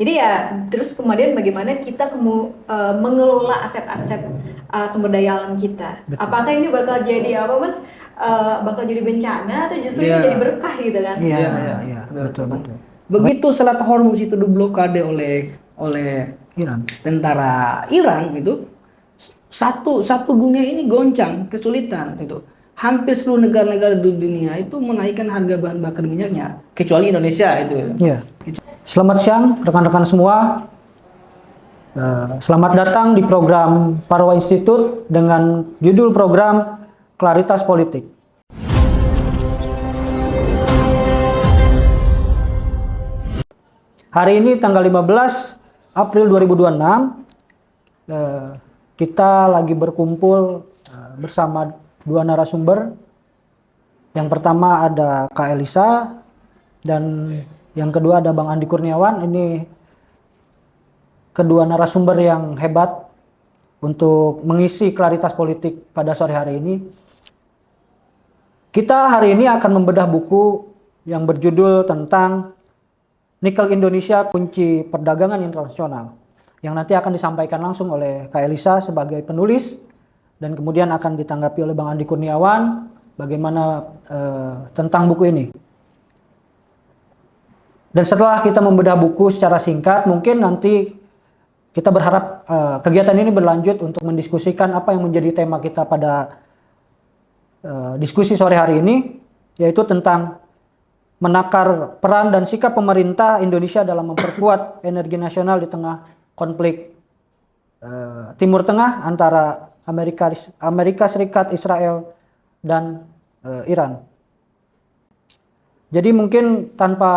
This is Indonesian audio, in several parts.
Jadi ya terus kemudian bagaimana kita mengelola aset-aset sumber daya alam kita. Betul. Apakah ini bakal jadi apa Mas? Bakal jadi bencana atau justru ini jadi berkah gitu kan? Iya, betul. Begitu Selat Hormuz itu diblokade oleh Iran. tentara Iran gitu, satu dunia ini goncang, kesulitan gitu. Hampir seluruh negara-negara di dunia itu menaikkan harga bahan bakar minyaknya, kecuali Indonesia itu. Iya. Selamat siang rekan-rekan semua. Selamat datang di program Parwa Institute dengan judul program Klaritas Politik. Hari ini tanggal 15 April 2026, kita lagi berkumpul bersama dua narasumber. Yang pertama ada Kak Elisa dan yang kedua ada Bang Andi Kurniawan. Ini kedua narasumber yang hebat untuk mengisi klaritas politik pada sore hari ini. Kita hari ini akan membedah buku yang berjudul tentang Nikel Indonesia Kunci Perdagangan Internasional, yang nanti akan disampaikan langsung oleh Kak Elisa sebagai penulis dan kemudian akan ditanggapi oleh Bang Andi Kurniawan bagaimana tentang buku ini. Dan setelah kita membedah buku secara singkat, mungkin nanti kita berharap kegiatan ini berlanjut untuk mendiskusikan apa yang menjadi tema kita pada diskusi sore hari ini, yaitu tentang menakar peran dan sikap pemerintah Indonesia dalam memperkuat energi nasional di tengah konflik Timur Tengah antara Amerika Serikat, Israel, dan Iran. Jadi mungkin tanpa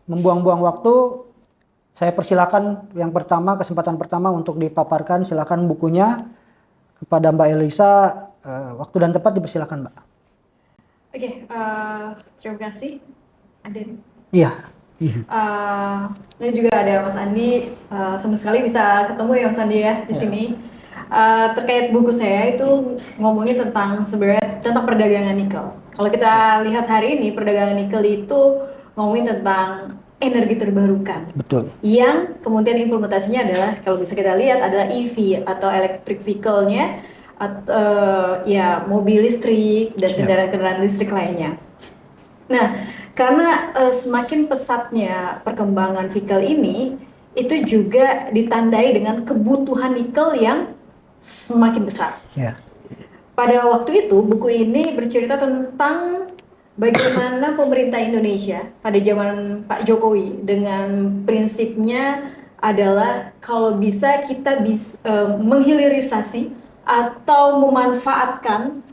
membuang-buang waktu, saya persilakan kesempatan pertama untuk dipaparkan. Silakan bukunya kepada Mbak Elisa. Waktu dan tempat dipersilakan, Mbak. Oke, terima kasih. Aden. Iya. Dan juga ada Mas Andi. Senang sekali bisa ketemu ya Mas Andi ya di sini. Terkait buku saya itu ngomongin tentang sebenarnya tentang perdagangan nikel. Kalau kita lihat hari ini perdagangan nikel itu ngomongin tentang energi terbarukan. Betul. Yang kemudian implementasinya adalah kalau bisa kita lihat adalah EV atau electric vehicle-nya, ya mobil listrik dan kendaraan-kendaraan listrik lainnya. Nah, karena semakin pesatnya perkembangan vehicle ini, itu juga ditandai dengan kebutuhan nikel yang semakin besar. Yeah. Pada waktu itu, buku ini bercerita tentang bagaimana pemerintah Indonesia pada zaman Pak Jokowi dengan prinsipnya adalah kalau bisa kita menghilirisasi atau memanfaatkan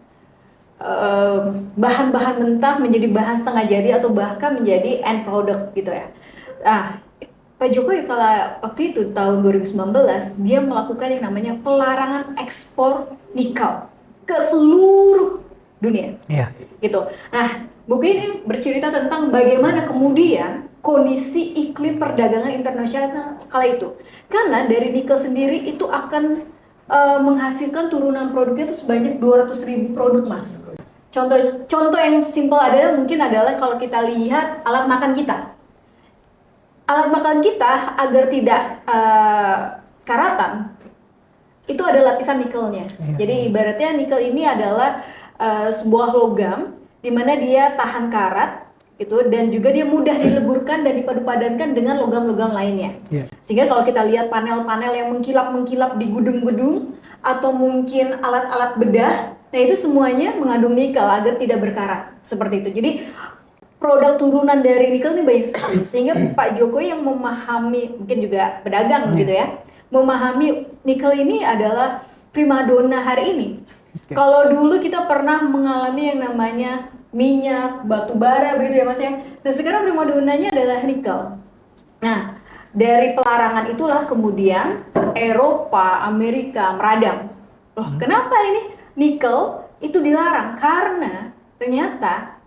bahan-bahan mentah menjadi bahan setengah jadi atau bahkan menjadi end product gitu ya. Nah, Pak Jokowi kalau waktu itu tahun 2019 dia melakukan yang namanya pelarangan ekspor nikel ke seluruh dunia. Iya. Gitu. Nah, buku ini bercerita tentang bagaimana kemudian kondisi iklim perdagangan internasional kala itu. Karena dari nikel sendiri itu akan menghasilkan turunan produknya itu sebanyak 200.000 produk, Mas. Contoh yang simpel adalah kalau kita lihat alat makan kita. Alat makan kita agar tidak karatan, itu ada lapisan nikelnya. Jadi ibaratnya nikel ini adalah sebuah logam di mana dia tahan karat gitu, dan juga dia mudah dileburkan dan dipadu-padankan dengan logam-logam lainnya. Sehingga kalau kita lihat panel-panel yang mengkilap-mengkilap di gedung-gedung atau mungkin alat-alat bedah, nah itu semuanya mengandung nikel agar tidak berkarat seperti itu. Jadi produk turunan dari nikel ini banyak sekali, sehingga Pak Jokowi yang memahami, mungkin juga pedagang gitu ya, memahami nikel ini adalah primadona hari ini. Kalau dulu kita pernah mengalami yang namanya minyak, batu bara begitu ya Mas ya. Nah sekarang primadonanya adalah nikel. Nah dari pelarangan itulah kemudian Eropa, Amerika meradang. Loh kenapa ini nikel itu dilarang? Karena ternyata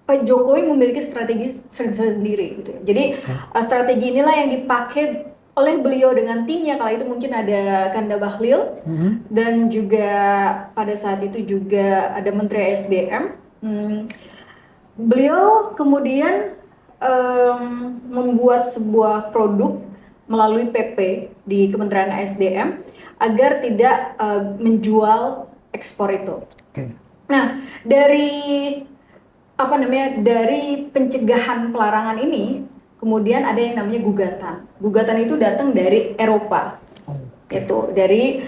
Pak Jokowi memiliki strategi sendiri gitu. Jadi strategi inilah yang dipakai oleh beliau dengan timnya. Kala itu mungkin ada Kanda Bahlil dan juga pada saat itu juga ada Menteri SDM. Beliau kemudian membuat sebuah produk melalui PP di Kementerian SDM agar tidak menjual ekspor itu. Oke. Nah, dari pencegahan pelarangan ini, kemudian ada yang namanya gugatan. Gugatan itu datang dari Eropa. Itu dari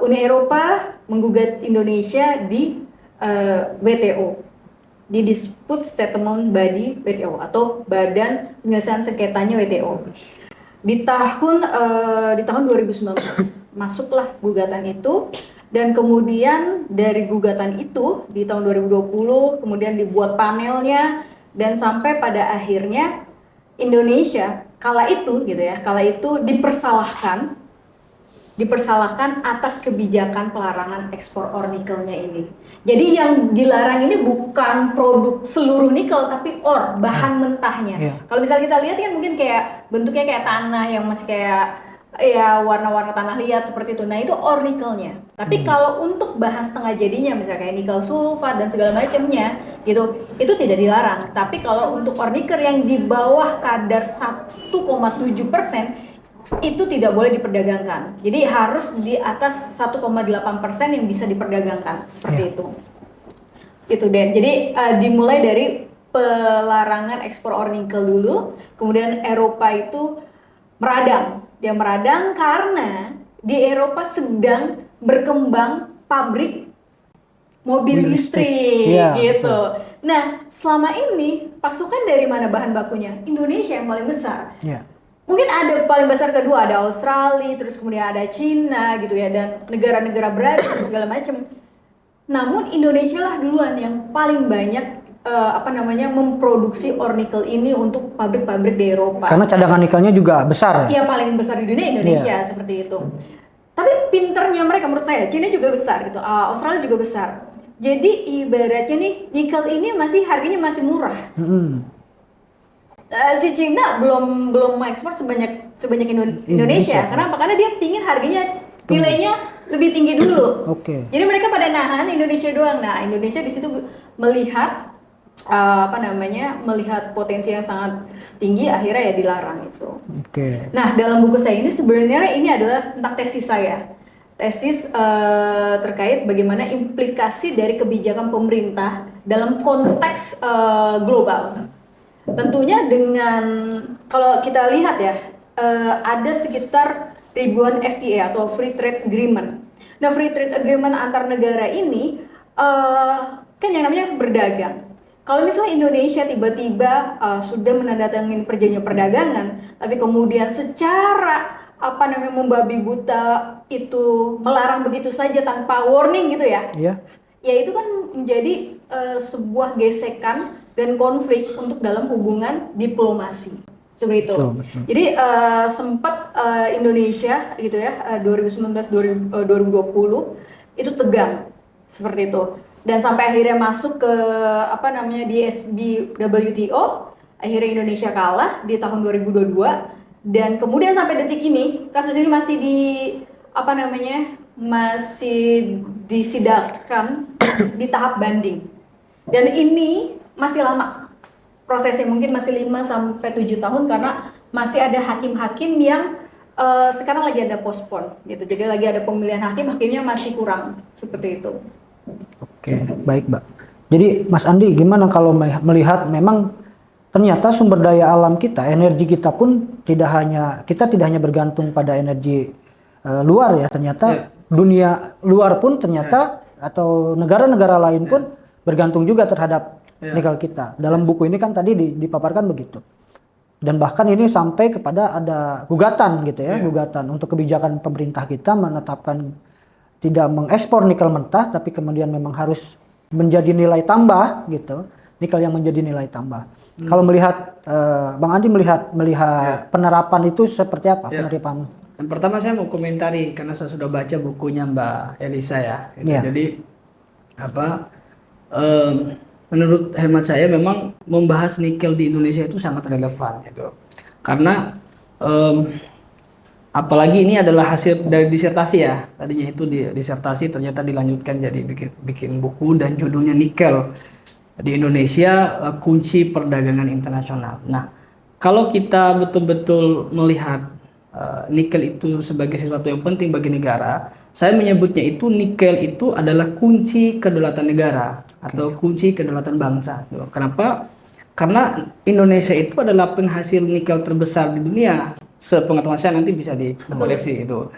Uni Eropa menggugat Indonesia di WTO, di Dispute Settlement Body WTO atau Badan Penyelesaian Sengketanya WTO. Di tahun 2019 masuklah gugatan itu, dan kemudian dari gugatan itu di tahun 2020 kemudian dibuat panelnya, dan sampai pada akhirnya Indonesia kala itu dipersalahkan atas kebijakan pelarangan ekspor ore nikelnya ini. Jadi yang dilarang ini bukan produk seluruh nikel, tapi ore, bahan mentahnya. Yeah. Kalau misalnya kita lihat kan mungkin kayak bentuknya kayak tanah yang masih kayak ya warna-warna tanah liat seperti itu. Nah itu ore nikelnya. Tapi kalau untuk bahan setengah jadinya misalnya kayak nikel sulfat dan segala macamnya gitu, itu tidak dilarang. Tapi kalau untuk ore nikel yang di bawah kadar 1,7% itu tidak boleh diperdagangkan. Jadi harus di atas 1,8% yang bisa diperdagangkan seperti itu. Itu Dan. Jadi dimulai dari pelarangan ekspor ore nikel dulu, kemudian Eropa itu meradang. Dia meradang karena di Eropa sedang berkembang pabrik mobil listrik gitu. Betul. Nah, selama ini pasukan dari mana bahan bakunya? Indonesia yang paling besar. Ya. Mungkin ada paling besar kedua, ada Australia, terus kemudian ada Cina gitu ya, dan negara-negara Brazil dan segala macam. Namun Indonesia lah duluan yang paling banyak memproduksi ore nikel ini untuk pabrik-pabrik di Eropa. Karena cadangan nikelnya juga besar ya? Iya, paling besar di dunia Indonesia seperti itu. Tapi pinternya mereka menurut saya, Cina juga besar gitu, Australia juga besar. Jadi ibaratnya nih nikel ini harganya masih murah. Si Cina belum ekspor sebanyak Indonesia. Kenapa? Karena dia pingin harganya nilainya lebih tinggi dulu. Oke. Jadi mereka pada nahan Indonesia doang. Nah, Indonesia di situ melihat melihat potensi yang sangat tinggi, akhirnya ya dilarang itu. Oke. Nah, dalam buku saya ini sebenarnya ini adalah tentang tesis saya. Tesis terkait bagaimana implikasi dari kebijakan pemerintah dalam konteks global. Tentunya kalau kita lihat ya, ada sekitar ribuan FTA atau Free Trade Agreement. Nah, Free Trade Agreement antar negara ini kan yang namanya berdagang. Kalau misalnya Indonesia tiba-tiba sudah menandatangani perjanjian perdagangan, tapi kemudian secara membabi buta itu melarang begitu saja tanpa warning gitu ya. Iya. Ya itu kan menjadi sebuah gesekan dan konflik untuk dalam hubungan diplomasi seperti itu. Betul. Jadi sempat Indonesia gitu ya 2019-2020 itu tegang seperti itu, dan sampai akhirnya masuk ke di WTO. Akhirnya Indonesia kalah di tahun 2022, dan kemudian sampai detik ini kasus ini masih disidangkan di tahap banding. Dan ini masih lama prosesnya, mungkin masih 5-7 tahun, karena masih ada hakim-hakim yang sekarang lagi ada postpone gitu. Jadi lagi ada pemilihan hakimnya masih kurang seperti itu. Oke, baik Mbak. Jadi Mas Andi, gimana kalau melihat memang ternyata sumber daya alam kita, energi kita pun tidak hanya bergantung pada energi luar ya, ternyata dunia luar pun ternyata atau negara-negara lain pun bergantung juga terhadap nikel kita. Dalam buku ini kan tadi dipaparkan begitu. Dan bahkan ini sampai kepada ada gugatan gitu ya, gugatan untuk kebijakan pemerintah kita menetapkan tidak mengekspor nikel mentah, tapi kemudian memang harus menjadi nilai tambah gitu, nikel yang menjadi nilai tambah. Kalau melihat Bang Andi melihat penerapan itu seperti apa penerapan? Yang pertama saya mau komentari karena saya sudah baca bukunya Mbak Elisa ya. Gitu. Jadi menurut hemat saya memang membahas nikel di Indonesia itu sangat relevan gitu. Karena apalagi ini adalah hasil dari disertasi ya. Tadinya itu disertasi ternyata dilanjutkan jadi bikin buku dan judulnya Nikel. di Indonesia kunci perdagangan internasional. Nah, kalau kita betul-betul melihat nikel itu sebagai sesuatu yang penting bagi negara, saya menyebutnya itu nikel itu adalah kunci kedaulatan negara atau kunci kedaulatan bangsa. Kenapa? Karena Indonesia itu adalah penghasil nikel terbesar di dunia. Sepengetahuan saya, nanti bisa dikoleksi itu.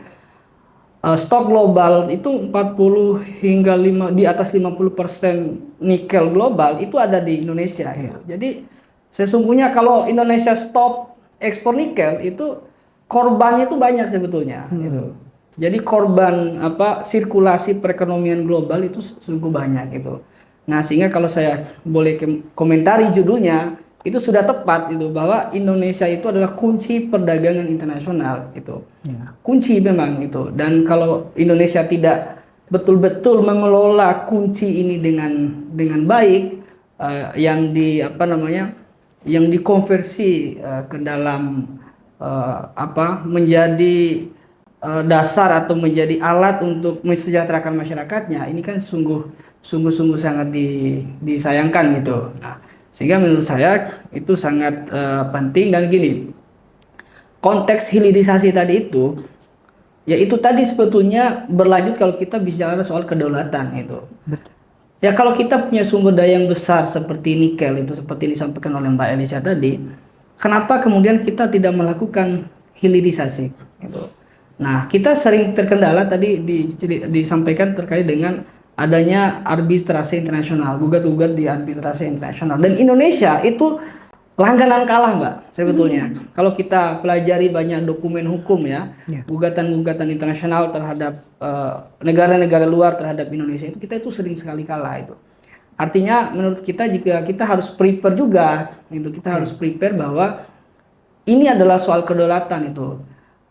Stok global itu 40 hingga di atas 50% nikel global itu ada di Indonesia. Gitu. Jadi sesungguhnya kalau Indonesia stop ekspor nikel itu korbannya itu banyak sebetulnya. Gitu. Jadi korban sirkulasi perekonomian global itu sungguh banyak gitu. Nah, sehingga kalau saya boleh komentari judulnya itu sudah tepat itu, bahwa Indonesia itu adalah kunci perdagangan internasional itu. Ya. Kunci memang itu. Dan kalau Indonesia tidak betul-betul mengelola kunci ini dengan baik, yang dikonversi ke dalam menjadi dasar atau menjadi alat untuk mensejahterakan masyarakatnya, ini kan sungguh sangat disayangkan gitu. Nah, sehingga menurut saya itu sangat penting. Dan gini, konteks hilirisasi tadi itu, ya itu tadi sebetulnya berlanjut kalau kita bicara soal kedaulatan itu. Betul. Ya kalau kita punya sumber daya yang besar seperti nikel itu, seperti disampaikan oleh Mbak Elisa tadi, kenapa kemudian kita tidak melakukan hilirisasi gitu. Nah, kita sering terkendala tadi disampaikan terkait dengan adanya arbitrase internasional, gugat-gugat di arbitrase internasional. Dan Indonesia itu langganan kalah, Mbak, sebetulnya. Kalau kita pelajari banyak dokumen hukum ya, gugatan-gugatan internasional terhadap negara-negara luar terhadap Indonesia itu, kita itu sering sekali kalah itu. Artinya menurut kita juga kita harus prepare juga, gitu. Kita harus prepare bahwa ini adalah soal kedaulatan itu.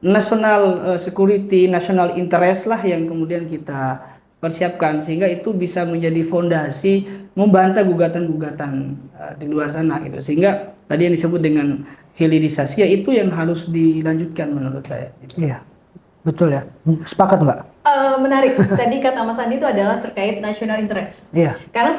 National security, national interest lah yang kemudian kita persiapkan, sehingga itu bisa menjadi fondasi membantah gugatan-gugatan di luar sana gitu. Sehingga tadi yang disebut dengan hilirisasi, ya itu yang harus dilanjutkan menurut saya. Iya, betul ya. Sepakat Mbak? Menarik. Tadi kata Mas Andi itu adalah terkait national interest. Iya. Karena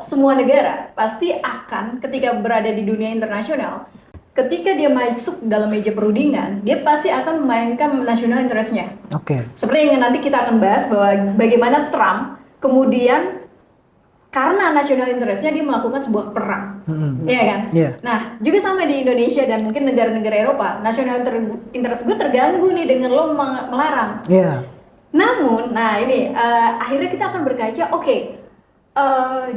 semua negara pasti akan ketika berada di dunia internasional, ketika dia masuk dalam meja perundingan, dia pasti akan memainkan national interest-nya. Oke. Seperti yang nanti kita akan bahas bahwa bagaimana Trump kemudian karena national interest-nya dia melakukan sebuah perang. Iya kan? Yeah. Nah, juga sama di Indonesia dan mungkin negara-negara Eropa, national interest gue terganggu nih dengan lo melarang. Iya. Yeah. Namun, nah ini akhirnya kita akan berkaca,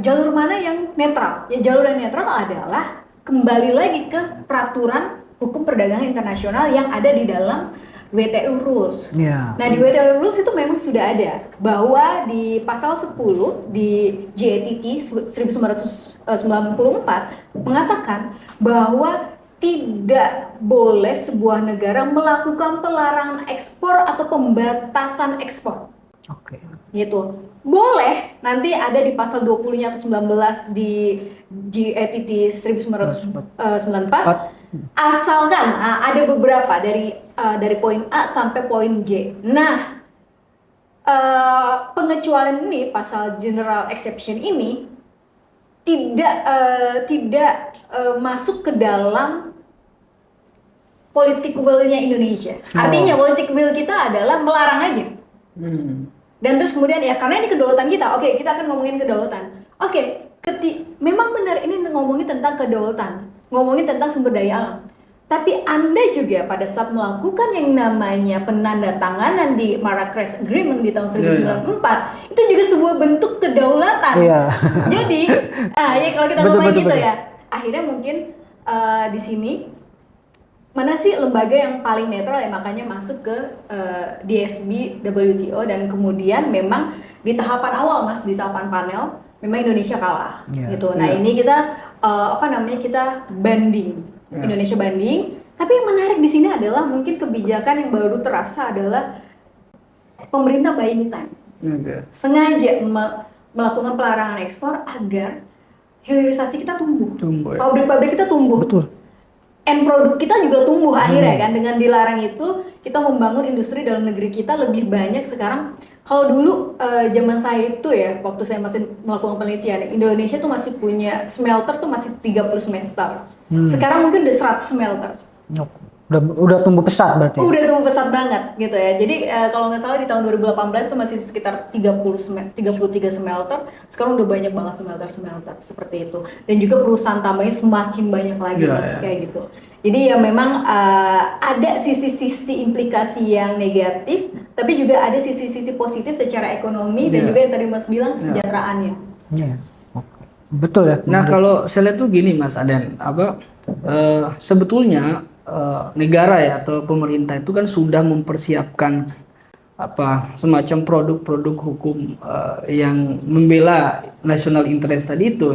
jalur mana yang netral? Ya jalur yang netral adalah kembali lagi ke peraturan hukum perdagangan internasional yang ada di dalam WTO Rules. Yeah. Nah, di WTO Rules itu memang sudah ada bahwa di pasal 10 di JATT 1994 mengatakan bahwa tidak boleh sebuah negara melakukan pelarangan ekspor atau pembatasan ekspor. Oke. Gitu. Boleh, nanti ada di pasal 20-nya atau 19 di JATT 1994, asalkan ada beberapa dari poin A sampai poin J. Nah, pengecualian ini, pasal general exception ini tidak masuk ke dalam politik will-nya Indonesia. Artinya politik will kita adalah melarang aja. Dan terus kemudian ya karena ini kedaulatan kita, oke, kita akan ngomongin kedaulatan. Oke, memang benar ini ngomongin tentang kedaulatan, ngomongin tentang sumber daya alam. Tapi Anda juga pada saat melakukan yang namanya penandatanganan di Marrakesh Agreement di tahun 1994, itu juga sebuah bentuk kedaulatan. Jadi, ya kalau kita ngomongin gitu ya, akhirnya mungkin di sini mana sih lembaga yang paling netral ya, makanya masuk ke DSB WTO, dan kemudian memang di tahapan awal di tahapan panel memang Indonesia kalah gitu. Nah, ini kita kita banding, Indonesia banding. Tapi yang menarik di sini adalah mungkin kebijakan yang baru terasa adalah pemerintah buying time. Sengaja melakukan pelarangan ekspor agar hilirisasi kita tumbuh. Pabrik-pabrik kita tumbuh. Betul. End produk kita juga tumbuh akhirnya kan, dengan dilarang itu kita membangun industri dalam negeri kita lebih banyak sekarang Kalau dulu zaman saya itu ya, waktu saya masih melakukan penelitian, Indonesia tuh masih punya smelter tuh masih 30 smelter. Sekarang mungkin udah 100 smelter. Udah tumbuh pesat berarti. Udah tumbuh pesat banget gitu ya. Jadi kalau nggak salah di tahun 2018 tuh masih sekitar 33 smelter. Sekarang udah banyak banget smelter seperti itu. Dan juga perusahaan tambahnya semakin banyak lagi kayak gitu. Jadi ya memang ada sisi-sisi implikasi yang negatif, tapi juga ada sisi-sisi positif secara ekonomi dan juga yang tadi Mas bilang kesejahteraannya. Iya. Betul ya. Nah, kalau saya lihat tuh gini Mas Aden, sebetulnya negara ya atau pemerintah itu kan sudah mempersiapkan semacam produk-produk hukum yang membela national interest tadi itu.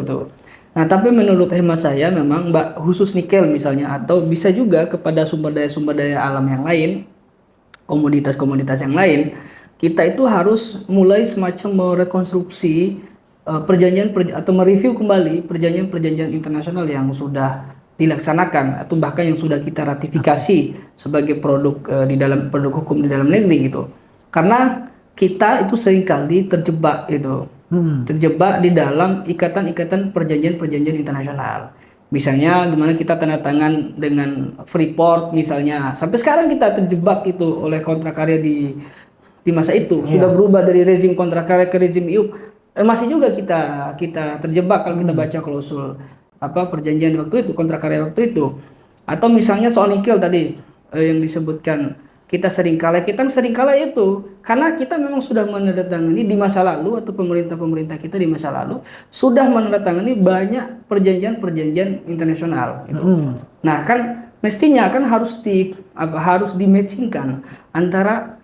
Nah, tapi menurut hemat saya memang khusus nikel misalnya atau bisa juga kepada sumber daya alam yang lain, komoditas-komoditas yang lain, kita itu harus mulai semacam merekonstruksi perjanjian atau mereview kembali perjanjian-perjanjian internasional yang sudah dilaksanakan atau bahkan yang sudah kita ratifikasi sebagai produk di dalam produk hukum di dalam negeri gitu. Karena kita itu seringkali terjebak gitu. Terjebak di dalam ikatan-ikatan perjanjian-perjanjian internasional. Misalnya gimana kita tanda tangan dengan Freeport misalnya. Sampai sekarang kita terjebak itu oleh kontrak karya di masa itu. Sudah berubah dari rezim kontrak karya ke rezim IUP. Masih juga kita terjebak kalau kita baca klausul perjanjian waktu itu, kontrak karya waktu itu. Atau misalnya soal nikel tadi yang disebutkan, kita seringkali itu karena kita memang sudah menandatangani di masa lalu atau pemerintah kita di masa lalu sudah menandatangani banyak perjanjian internasional gitu. Nah, kan mestinya kan harus di-matchingkan antara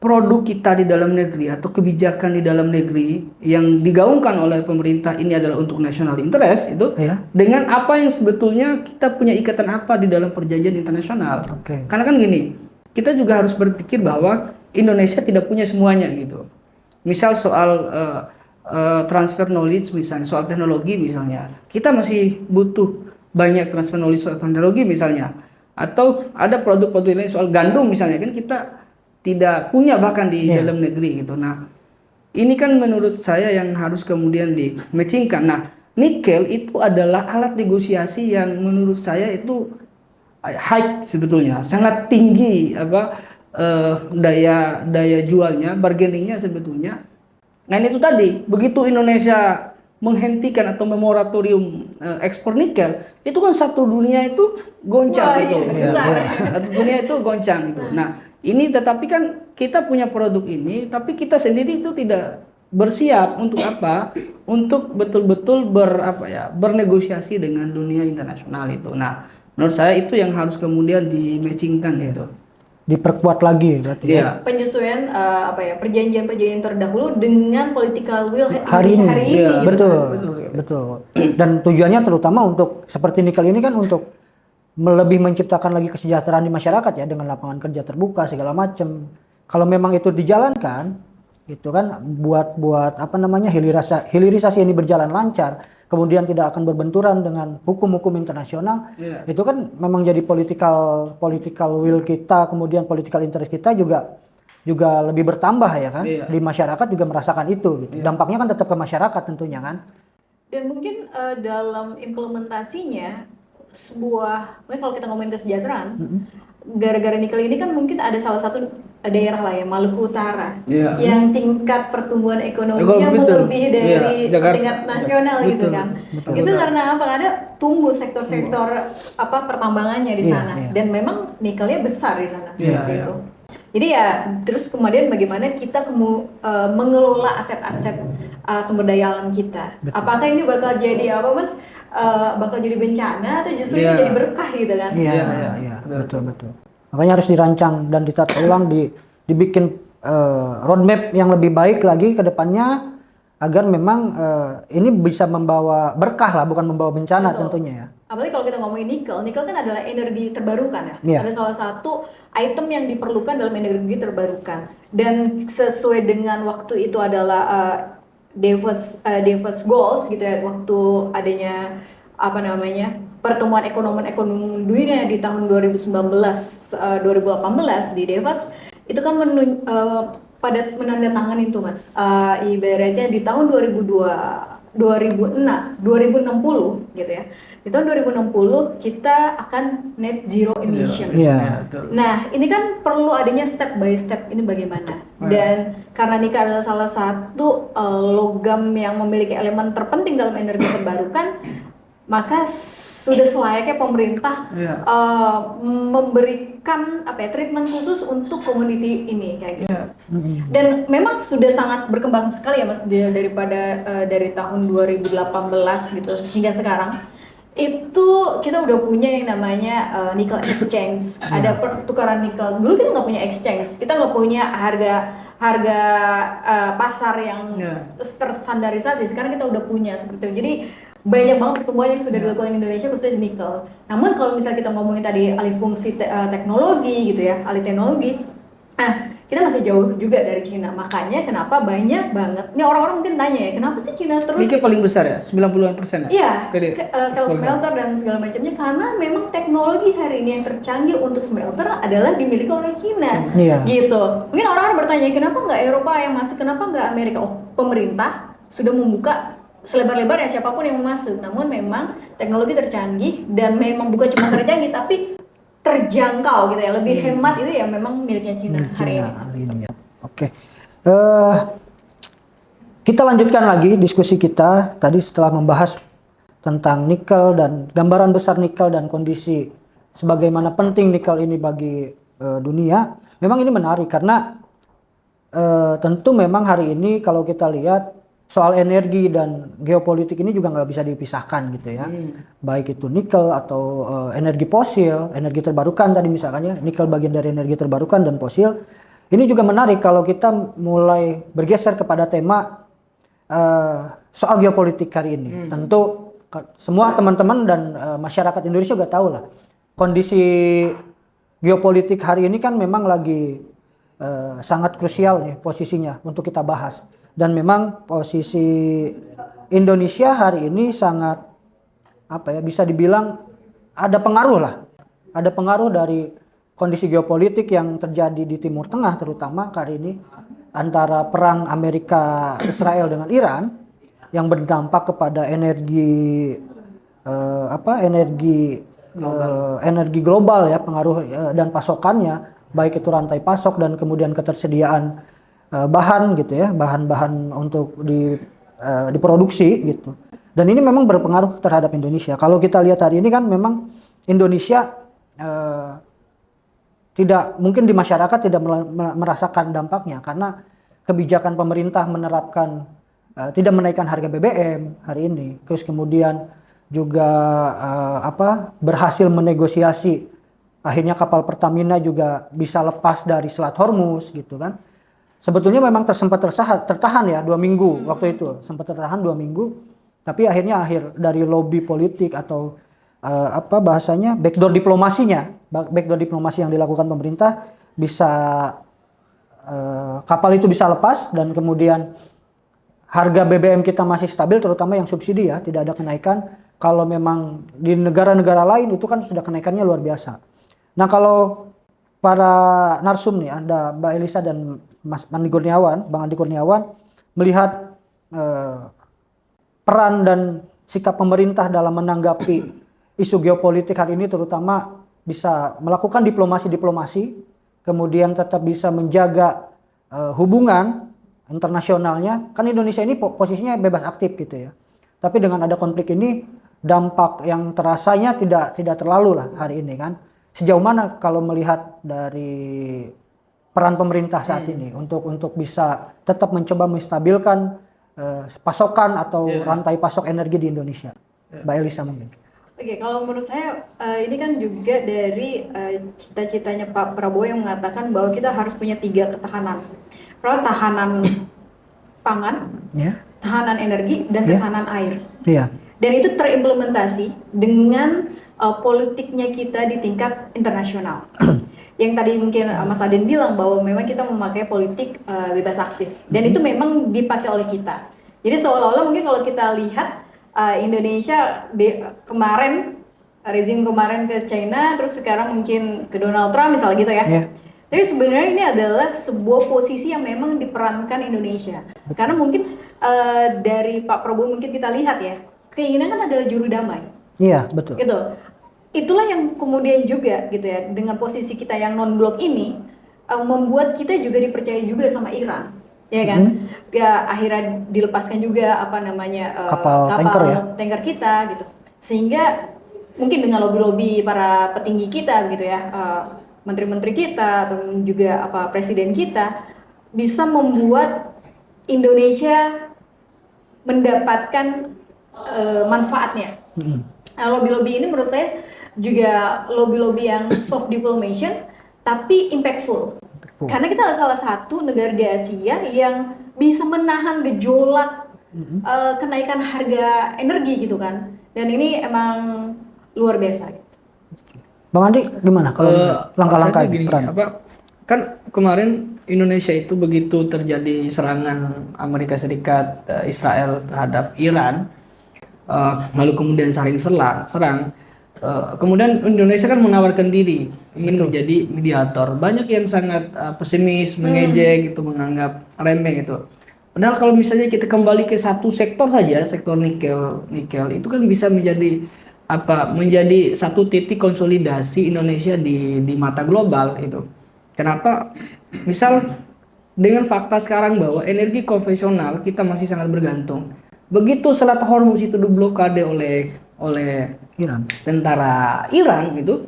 produk kita di dalam negeri atau kebijakan di dalam negeri yang digaungkan oleh pemerintah ini adalah untuk national interest itu dengan apa yang sebetulnya kita punya ikatan apa di dalam perjanjian internasional. Karena kan gini, kita juga harus berpikir bahwa Indonesia tidak punya semuanya gitu. Misal soal transfer knowledge misalnya, soal teknologi misalnya, kita masih butuh banyak transfer knowledge soal teknologi misalnya. Atau ada produk-produk lain soal gandum misalnya, kan kita tidak punya bahkan di dalam negeri gitu. Nah, ini kan menurut saya yang harus kemudian di-matchingkan. Nah, nikel itu adalah alat negosiasi yang menurut saya itu high sebetulnya, sangat tinggi daya jualnya, bargainingnya sebetulnya. Nah, itu tadi begitu Indonesia menghentikan atau memoratorium ekspor nikel, itu kan satu dunia itu goncang gitu. Satu dunia itu goncang gitu. Nah, ini tetapi kan kita punya produk ini, tapi kita sendiri itu tidak bersiap untuk apa? Untuk betul-betul bernegosiasi dengan dunia internasional itu. Nah, menurut saya itu yang harus kemudian di-matchingkan gitu. Diperkuat lagi berarti. Penyesuaian perjanjian-perjanjian terdahulu dengan political will hari ini. Gitu. Betul. Dan tujuannya terutama untuk seperti nikel ini kan untuk lebih menciptakan lagi kesejahteraan di masyarakat ya, dengan lapangan kerja terbuka segala macam. Kalau memang itu dijalankan, itu kan buat hilirisasi ini berjalan lancar, kemudian tidak akan berbenturan dengan hukum-hukum internasional. Itu kan memang jadi political will kita, kemudian political interest kita juga lebih bertambah ya kan. Di masyarakat juga merasakan itu gitu. Dampaknya kan tetap ke masyarakat tentunya kan. Dan mungkin dalam implementasinya mungkin kalau kita ngomongin kesejahteraan, gara-gara nikel ini kan mungkin ada salah satu daerah lah ya, Maluku Utara, yang tingkat pertumbuhan ekonominya melebihi dari tingkat nasional gitu kan. Itu karena apa? Karena tumbuh sektor-sektor pertambangannya di sana, dan memang nikelnya besar di sana. Gitu. Jadi ya terus kemudian bagaimana kita mengelola aset-aset sumber daya alam kita. Apakah ini bakal jadi Mas? Bakal jadi bencana atau justru jadi berkah gitu kan? Iya, betul. Makanya harus dirancang dan ditata ulang, dibikin roadmap yang lebih baik lagi ke depannya agar memang ini bisa membawa berkah lah, bukan membawa bencana. Betul. Tentunya ya. Apalagi kalau kita ngomongin nikel kan adalah energi terbarukan ya. Ada salah satu item yang diperlukan dalam energi terbarukan, dan sesuai dengan waktu itu adalah Davos Goals gitu ya, waktu adanya pertemuan ekonomi dunia di tahun 2018 di Davos, itu kan pada menandatangani itu Mas. Ibaratnya di tahun 2060 gitu ya. Di tahun 2060 kita akan net zero emission. Iya. Nah, ini kan perlu adanya step by step ini bagaimana. Dan karena nikel adalah salah satu logam yang memiliki elemen terpenting dalam energi terbarukan, maka sudah selayaknya pemerintah memberikan treatment khusus untuk komoditi ini kayak gitu. Dan memang sudah sangat berkembang sekali ya Mas daripada dari tahun 2018 gitu hingga sekarang. Itu kita udah punya yang namanya nickel exchange. Ada pertukaran nikel. Dulu kita nggak punya exchange. Kita nggak punya harga pasar yang terstandarisasi. Sekarang kita udah punya seperti itu. Jadi banyak banget pertumbuhan yang sudah dilakukan di Indonesia khususnya nikel. Namun kalau misalnya kita ngomongin tadi alih fungsi teknologi gitu ya, alih teknologi, kita masih jauh juga dari Cina. Makanya kenapa banyak banget, ini orang-orang mungkin tanya ya, kenapa sih Cina terus? Nikel paling besar ya, 90-an% ya? Iya, smelter dan segala macamnya, karena memang teknologi hari ini yang tercanggih untuk smelter adalah dimiliki oleh Cina. Gitu. Mungkin orang-orang bertanya, kenapa nggak Eropa yang masuk, kenapa nggak Amerika? Oh, pemerintah sudah membuka selebar-lebarnya siapapun yang mau masuk. Namun memang teknologi tercanggih dan memang bukan cuma tercanggih tapi terjangkau gitu ya, lebih hemat itu ya memang miliknya Cina hari ini. Oke. Kita lanjutkan lagi diskusi kita tadi setelah membahas tentang nikel dan gambaran besar nikel dan kondisi sebagaimana penting nikel ini bagi dunia. Memang ini menarik karena tentu memang hari ini kalau kita lihat soal energi dan geopolitik ini juga nggak bisa dipisahkan gitu ya. Baik itu nikel atau energi fosil, energi terbarukan tadi misalkan ya, nikel bagian dari energi terbarukan dan fosil. Ini juga menarik kalau kita mulai bergeser kepada tema soal geopolitik hari ini. Tentu semua teman-teman dan masyarakat Indonesia juga tahu lah kondisi geopolitik hari ini kan memang lagi sangat krusial nih posisinya untuk kita bahas. Dan memang posisi Indonesia hari ini sangat bisa dibilang ada pengaruh lah. Ada pengaruh dari kondisi geopolitik yang terjadi di Timur Tengah terutama hari ini antara perang Amerika Israel dengan Iran yang berdampak kepada energi energi global ya, pengaruh dan pasokannya, baik itu rantai pasok dan kemudian ketersediaan bahan gitu ya, bahan-bahan untuk diproduksi gitu. Dan ini memang berpengaruh terhadap Indonesia. Kalau kita lihat hari ini kan memang Indonesia tidak mungkin di masyarakat tidak merasakan dampaknya karena kebijakan pemerintah menerapkan tidak menaikkan harga BBM hari ini. Terus kemudian juga berhasil menegosiasi akhirnya kapal Pertamina juga bisa lepas dari Selat Hormuz gitu kan. Sebetulnya memang tertahan ya 2 minggu waktu itu, sempat tertahan 2 minggu, tapi akhirnya dari lobby politik atau bahasanya backdoor diplomasi yang dilakukan pemerintah bisa kapal itu bisa lepas dan kemudian harga BBM kita masih stabil, terutama yang subsidi ya, tidak ada kenaikan. Kalau memang di negara-negara lain itu kan sudah kenaikannya luar biasa. Nah kalau para narsum nih, ada Mbak Elisa dan Bang Andi Kurniawan melihat peran dan sikap pemerintah dalam menanggapi isu geopolitik hari ini, terutama bisa melakukan diplomasi, kemudian tetap bisa menjaga hubungan internasionalnya. Kan Indonesia ini posisinya bebas aktif gitu ya. Tapi dengan ada konflik ini dampak yang terasanya tidak terlalu lah hari ini kan. Sejauh mana kalau melihat dari peran pemerintah saat ini untuk bisa tetap mencoba menstabilkan pasokan atau rantai pasok energi di Indonesia? Mbak Elisa mungkin. Oke, kalau menurut saya ini kan juga dari cita-citanya Pak Prabowo yang mengatakan bahwa kita harus punya 3 ketahanan. Tahanan pangan, tahanan energi, dan ketahanan air. Dan itu terimplementasi dengan politiknya kita di tingkat internasional. Yang tadi mungkin Mas Aden bilang bahwa memang kita memakai politik bebas aktif. Dan itu memang dipakai oleh kita. Jadi seolah-olah mungkin kalau kita lihat Indonesia rezim kemarin ke China, terus sekarang mungkin ke Donald Trump misalnya gitu ya. Tapi sebenarnya ini adalah sebuah posisi yang memang diperankan Indonesia. Karena mungkin dari Pak Prabowo mungkin kita lihat ya, keinginan kan adalah juru damai. Iya, betul. Gitu. Itulah yang kemudian juga gitu ya, dengan posisi kita yang non-blok ini membuat kita juga dipercaya juga sama Iran. Ya kan? Ya akhirnya dilepaskan juga apa namanya Kapal tanker ya? tanker kita gitu. Sehingga mungkin dengan lobby-lobby para petinggi kita gitu ya, menteri-menteri kita atau juga apa presiden kita bisa membuat Indonesia mendapatkan manfaatnya. Nah, lobby-lobby ini menurut saya juga lobby-lobby yang soft diplomation tapi impactful. Karena kita adalah salah satu negara di Asia yang bisa menahan gejolak kenaikan harga energi gitu kan. Dan ini emang luar biasa. Bang Andi gimana kalau langkah-langkah maksudnya gini, peran? kan kemarin Indonesia itu begitu terjadi serangan Amerika Serikat Israel terhadap Iran, lalu kemudian saling serang. Kemudian Indonesia kan menawarkan diri ingin menjadi mediator. Banyak yang sangat pesimis, mengejek gitu, menganggap remeh gitu. Padahal kalau misalnya kita kembali ke satu sektor saja, sektor nikel itu kan bisa menjadi satu titik konsolidasi Indonesia di mata global itu. Kenapa? Misal dengan fakta sekarang bahwa energi konvensional kita masih sangat bergantung. Begitu Selat Hormuz itu diblokade oleh Iran. tentara Iran itu,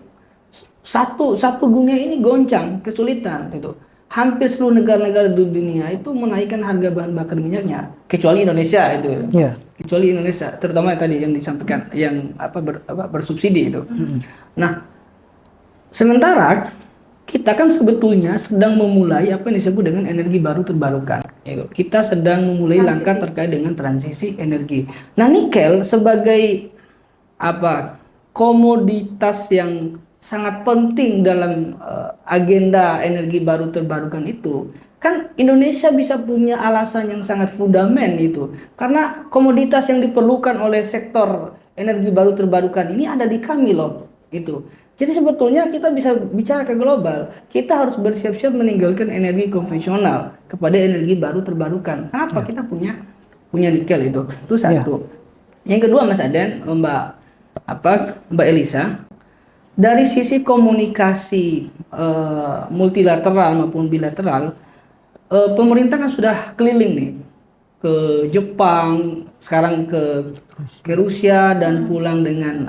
satu dunia ini goncang, kesulitan itu. Hampir seluruh negara-negara di dunia itu menaikkan harga bahan bakar minyaknya, kecuali Indonesia itu. Iya. Kecuali Indonesia, terutama tadi yang disampaikan yang bersubsidi itu. Nah, sementara kita kan sebetulnya sedang memulai apa yang disebut dengan energi baru terbarukan. Kita sedang memulai langkah terkait dengan transisi energi. Nah, nikel sebagai komoditas yang sangat penting dalam agenda energi baru terbarukan itu, kan Indonesia bisa punya alasan yang sangat fundamental itu, karena komoditas yang diperlukan oleh sektor energi baru terbarukan ini ada di kami loh itu. Jadi sebetulnya kita bisa bicara ke global, kita harus bersiap-siap meninggalkan energi konvensional kepada energi baru terbarukan. Kenapa? Kita punya nikel itu satu. Yang kedua, Mas Aden, Mbak Elisa, dari sisi komunikasi multilateral maupun bilateral, pemerintah kan sudah keliling nih ke Jepang, sekarang ke Rusia, dan pulang dengan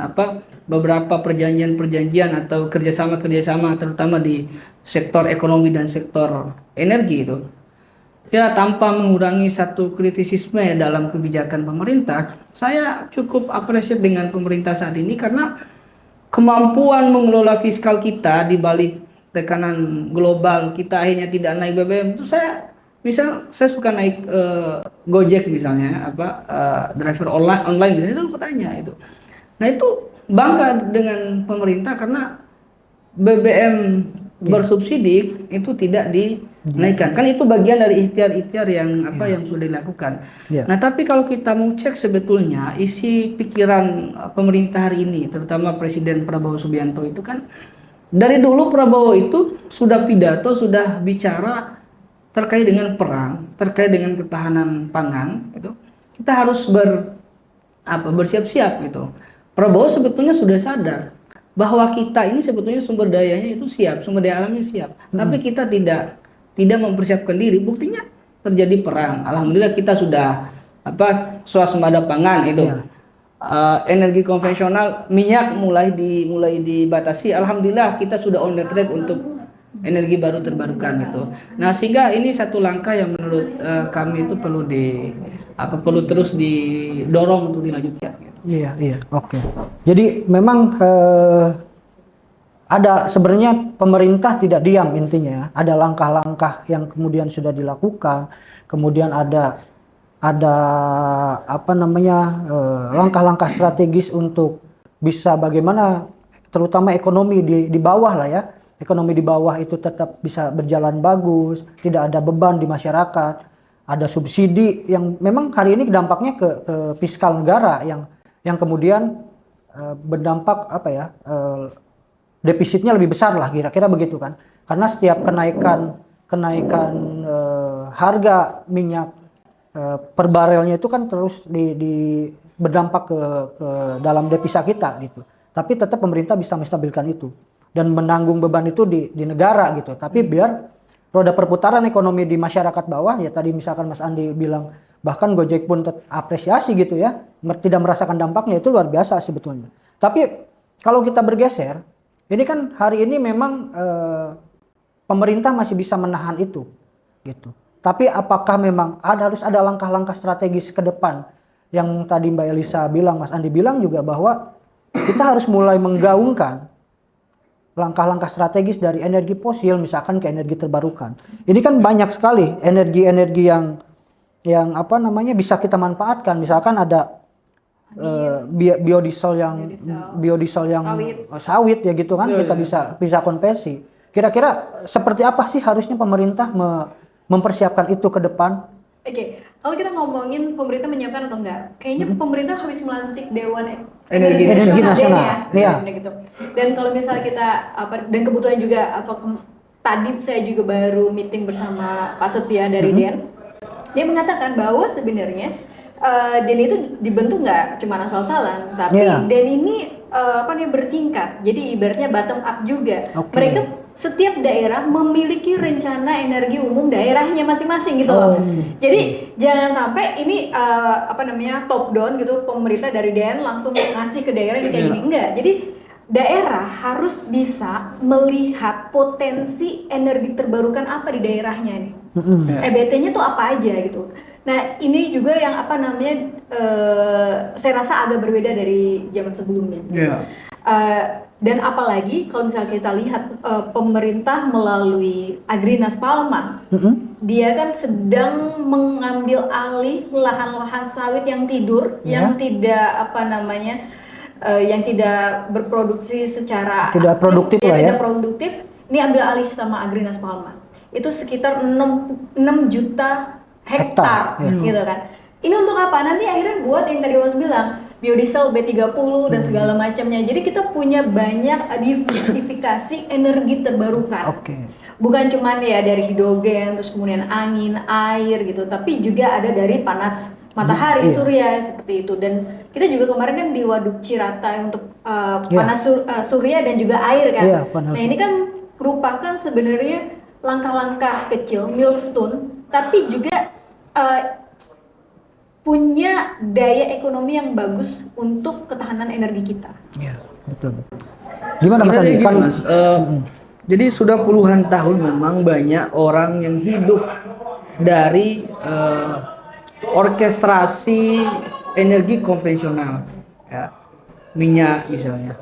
beberapa perjanjian atau kerjasama terutama di sektor ekonomi dan sektor energi itu. Ya, tanpa mengurangi satu kritisisme dalam kebijakan pemerintah, saya cukup apresiasi dengan pemerintah saat ini karena kemampuan mengelola fiskal kita di balik tekanan global, kita akhirnya tidak naik BBM. Itu saya suka naik Gojek misalnya, driver online misalnya, saya suka tanya itu. Nah, itu bangga dengan pemerintah karena BBM bersubsidi itu tidak dinaikkan. Kan itu bagian dari ikhtiar-ikhtiar yang yang sudah dilakukan. Nah, tapi kalau kita mau cek sebetulnya isi pikiran pemerintah hari ini, terutama Presiden Prabowo Subianto itu kan dari dulu Prabowo itu sudah pidato, sudah bicara terkait dengan perang, terkait dengan ketahanan pangan itu. Kita harus bersiap-siap gitu. Prabowo sebetulnya sudah sadar bahwa kita ini sebetulnya sumber dayanya itu siap, sumber daya alamnya siap, tapi kita tidak mempersiapkan diri. Buktinya terjadi perang. Alhamdulillah kita sudah swasembada pangan itu. Energi konvensional minyak mulai dibatasi. Alhamdulillah kita sudah on the track untuk energi baru terbarukan itu. Nah, sehingga ini satu langkah yang menurut kami itu perlu terus didorong untuk dilanjutkan gitu. Iya, oke. Jadi memang ada sebenarnya pemerintah tidak diam intinya ya. Ada langkah-langkah yang kemudian sudah dilakukan, kemudian ada langkah-langkah strategis untuk bisa bagaimana terutama ekonomi di bawah lah ya. Ekonomi di bawah itu tetap bisa berjalan bagus, tidak ada beban di masyarakat, ada subsidi yang memang hari ini dampaknya ke fiskal negara yang kemudian berdampak defisitnya lebih besar lah, kira-kira begitu kan. Karena setiap kenaikan harga minyak per barelnya itu kan terus berdampak ke dalam devisa kita gitu. Tapi tetap pemerintah bisa menstabilkan itu dan menanggung beban itu di negara gitu. Tapi biar roda perputaran ekonomi di masyarakat bawah, ya tadi misalkan Mas Andi bilang, bahkan Gojek pun apresiasi gitu ya, tidak merasakan dampaknya, itu luar biasa sebetulnya. Tapi kalau kita bergeser, ini kan hari ini memang pemerintah masih bisa menahan itu gitu. Tapi apakah memang harus ada langkah-langkah strategis ke depan yang tadi Mbak Elisa bilang, Mas Andi bilang juga, bahwa kita harus mulai menggaungkan langkah-langkah strategis dari energi fosil misalkan ke energi terbarukan. Ini kan banyak sekali energi-energi yang apa namanya bisa kita manfaatkan. Misalkan ada biodiesel yang sawit ya gitu kan, kita bisa konversi. Kira-kira seperti apa sih harusnya pemerintah mempersiapkan itu ke depan? Oke, kalau kita ngomongin pemerintah menyiapkan atau enggak, kayaknya pemerintah habis melantik Dewan Energi Nasional. Iya. Gitu. Dan kalau misalnya kita dan kebetulan juga tadi saya juga baru meeting bersama Pak Setia dari DEN. Dia mengatakan bahwa sebenarnya DEN itu dibentuk nggak cuma asal-asalan, tapi DEN ini bertingkat. Jadi ibaratnya bottom up juga. Mereka setiap daerah memiliki rencana energi umum daerahnya masing-masing gitu loh. Jadi jangan sampai ini top down gitu, pemerintah dari DEN langsung ngasih ke daerah yang kayak gini, enggak. Jadi daerah harus bisa melihat potensi energi terbarukan apa di daerahnya nih. EBT-nya tuh apa aja gitu. Nah, ini juga yang saya rasa agak berbeda dari zaman sebelumnya. Dan apalagi kalau misalnya kita lihat pemerintah melalui Agrinas Palma, dia kan sedang mengambil alih lahan-lahan sawit yang tidur, yang tidak yang tidak berproduksi secara tidak produktif lah ya. Tidak produktif. Ini ambil alih sama Agrinas Palma. Itu sekitar 6 juta hektar gitu kan. Ini untuk apa? Nanti akhirnya buat yang tadi Mas bilang, biodiesel B30 dan segala macamnya. Jadi kita punya banyak diversifikasi energi terbarukan. Bukan cuman ya dari hidrogen, terus kemudian angin, air gitu, tapi juga ada dari panas matahari, surya seperti itu. Dan kita juga kemarin kan di Waduk Cirata untuk panas surya dan juga air kan. Nah, ini kan merupakan sebenarnya langkah-langkah kecil, milestone, tapi juga punya daya ekonomi yang bagus untuk ketahanan energi kita. Iya, betul. Gimana Mas Andi? Jadi sudah puluhan tahun memang banyak orang yang hidup dari orkestrasi energi konvensional, ya, minyak misalnya.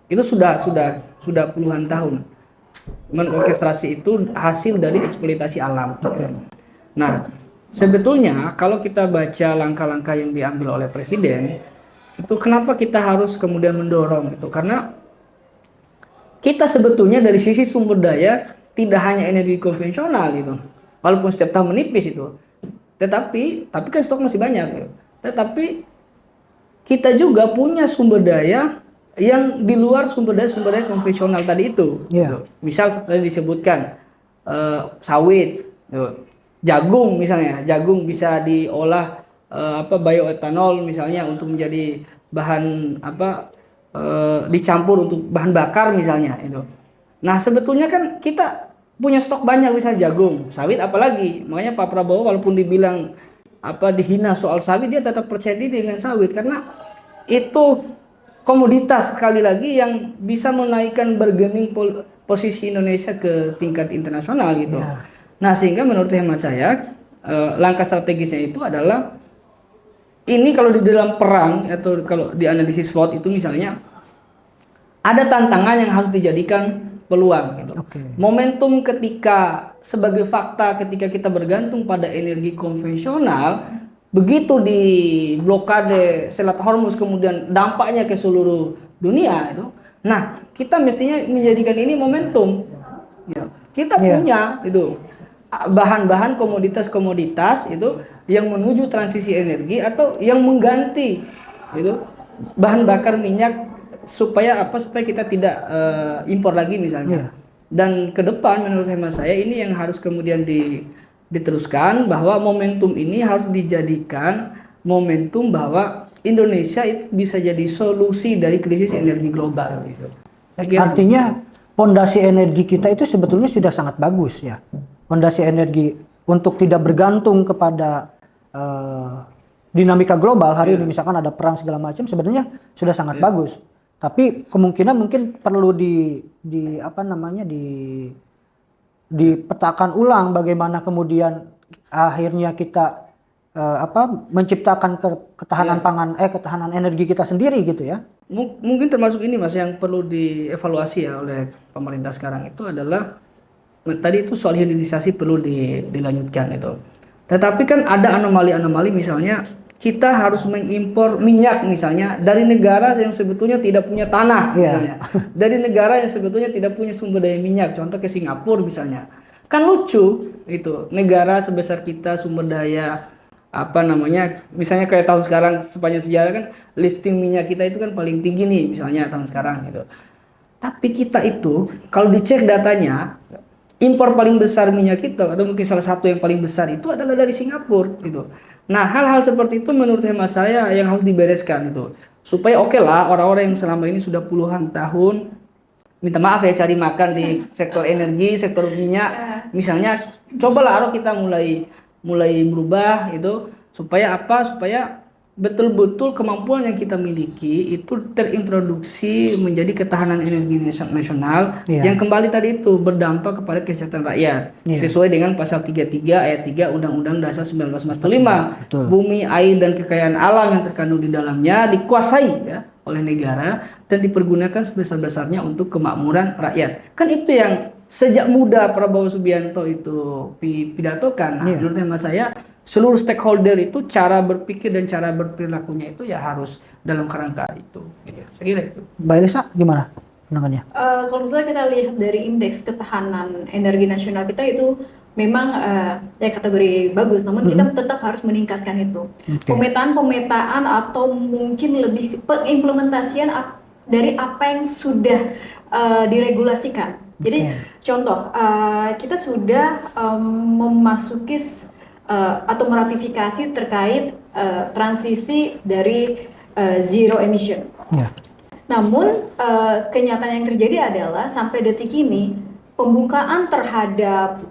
Itu sudah puluhan tahun. Orkestrasi itu hasil dari eksploitasi alam. Nah, sebetulnya kalau kita baca langkah-langkah yang diambil oleh Presiden, itu kenapa kita harus kemudian mendorong itu? Karena kita sebetulnya dari sisi sumber daya tidak hanya energi konvensional gitu, walaupun setiap tahun menipis itu, tetapi kan stok masih banyak gitu. Tetapi kita juga punya sumber daya yang di luar sumber daya konvensional tadi itu. Gitu. Misal tadi disebutkan sawit, gitu. Jagung misalnya, jagung bisa diolah bioetanol misalnya untuk menjadi bahan dicampur untuk bahan bakar misalnya itu. Nah, sebetulnya kan kita punya stok banyak misalnya jagung, sawit apalagi. Makanya Pak Prabowo walaupun dibilang dihina soal sawit, dia tetap percaya diri dengan sawit karena itu komoditas sekali lagi yang bisa menaikkan bargaining posisi Indonesia ke tingkat internasional gitu. Nah, sehingga menurut hemat saya langkah strategisnya itu adalah ini kalau di dalam perang atau kalau di analisis SWOT itu misalnya ada tantangan yang harus dijadikan peluang gitu. Momentum ketika sebagai fakta ketika kita bergantung pada energi konvensional, begitu di blokade Selat Hormuz kemudian dampaknya ke seluruh dunia itu. Nah, kita mestinya menjadikan ini momentum. Kita punya itu bahan-bahan komoditas itu yang menuju transisi energi atau yang mengganti itu bahan bakar minyak supaya apa? Supaya kita tidak impor lagi misalnya. Dan ke depan menurut hemat saya ini yang harus kemudian diteruskan, bahwa momentum ini harus dijadikan momentum bahwa Indonesia itu bisa jadi solusi dari krisis energi global gitu. Artinya pondasi energi kita itu sebetulnya sudah sangat bagus ya. Pondasi energi untuk tidak bergantung kepada dinamika global hari ini, misalkan ada perang segala macam, sebenarnya sudah sangat bagus. Tapi kemungkinan mungkin perlu dipetakan ulang bagaimana kemudian akhirnya kita menciptakan ketahanan pangan, ketahanan energi kita sendiri gitu ya. Mungkin termasuk ini Mas yang perlu dievaluasi ya oleh pemerintah sekarang itu adalah tadi itu soal hilirisasi perlu dilanjutkan itu. Tetapi kan ada anomali-anomali, misalnya kita harus mengimpor minyak misalnya dari negara yang sebetulnya tidak punya tanah misalnya. Dari negara yang sebetulnya tidak punya sumber daya minyak, contoh ke Singapura misalnya. Kan lucu itu, negara sebesar kita sumber daya misalnya kayak tahun sekarang sepanjang sejarah kan lifting minyak kita itu kan paling tinggi nih misalnya tahun sekarang gitu. Tapi kita itu kalau dicek datanya, impor paling besar minyak kita atau mungkin salah satu yang paling besar itu adalah dari Singapura gitu. Nah, hal-hal seperti itu menurut hemat saya yang harus dibereskan itu. Supaya oke lah orang-orang yang selama ini sudah puluhan tahun minta maaf ya cari makan di sektor energi, sektor minyak misalnya, cobalah kita mulai berubah itu supaya apa? Supaya betul-betul kemampuan yang kita miliki itu terintroduksi menjadi ketahanan energi nasional yang kembali tadi itu berdampak kepada kesejahteraan rakyat sesuai dengan pasal 33 ayat 3 Undang-Undang Dasar 1945. Bumi, air dan kekayaan alam yang terkandung di dalamnya dikuasai ya oleh negara dan dipergunakan sebesar-besarnya untuk kemakmuran rakyat. Kan itu yang sejak muda Prabowo Subianto itu pidatokan. Menurut hemat saya seluruh stakeholder itu cara berpikir dan cara berperilakunya itu ya harus dalam kerangka itu. Saya kira itu. Mbak Elisa gimana pandangannya? Kalau misalnya kita lihat dari indeks ketahanan energi nasional kita itu memang ya kategori bagus, namun kita tetap harus meningkatkan itu. Pemetaan atau mungkin lebih pengimplementasian dari apa yang sudah diregulasikan. Jadi contoh kita sudah memasuki atau meratifikasi terkait transisi dari zero emission. Namun kenyataan yang terjadi adalah sampai detik ini pembukaan terhadap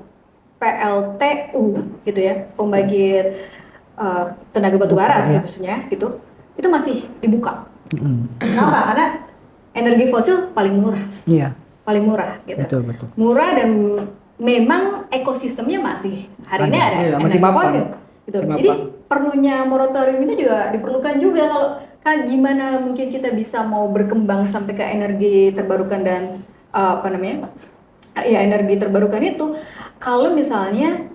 PLTU gitu ya, pembangkit tenaga batubara khususnya gitu, itu masih dibuka. Kenapa? Karena energi fosil paling murah. Paling murah gitu. Betul. Murah dan memang ekosistemnya masih hari ini ada masih energi fosil gitu. Jadi perlunya moratorium itu juga diperlukan juga kalau kan gimana mungkin kita bisa mau berkembang sampai ke energi terbarukan dan energi terbarukan itu kalau misalnya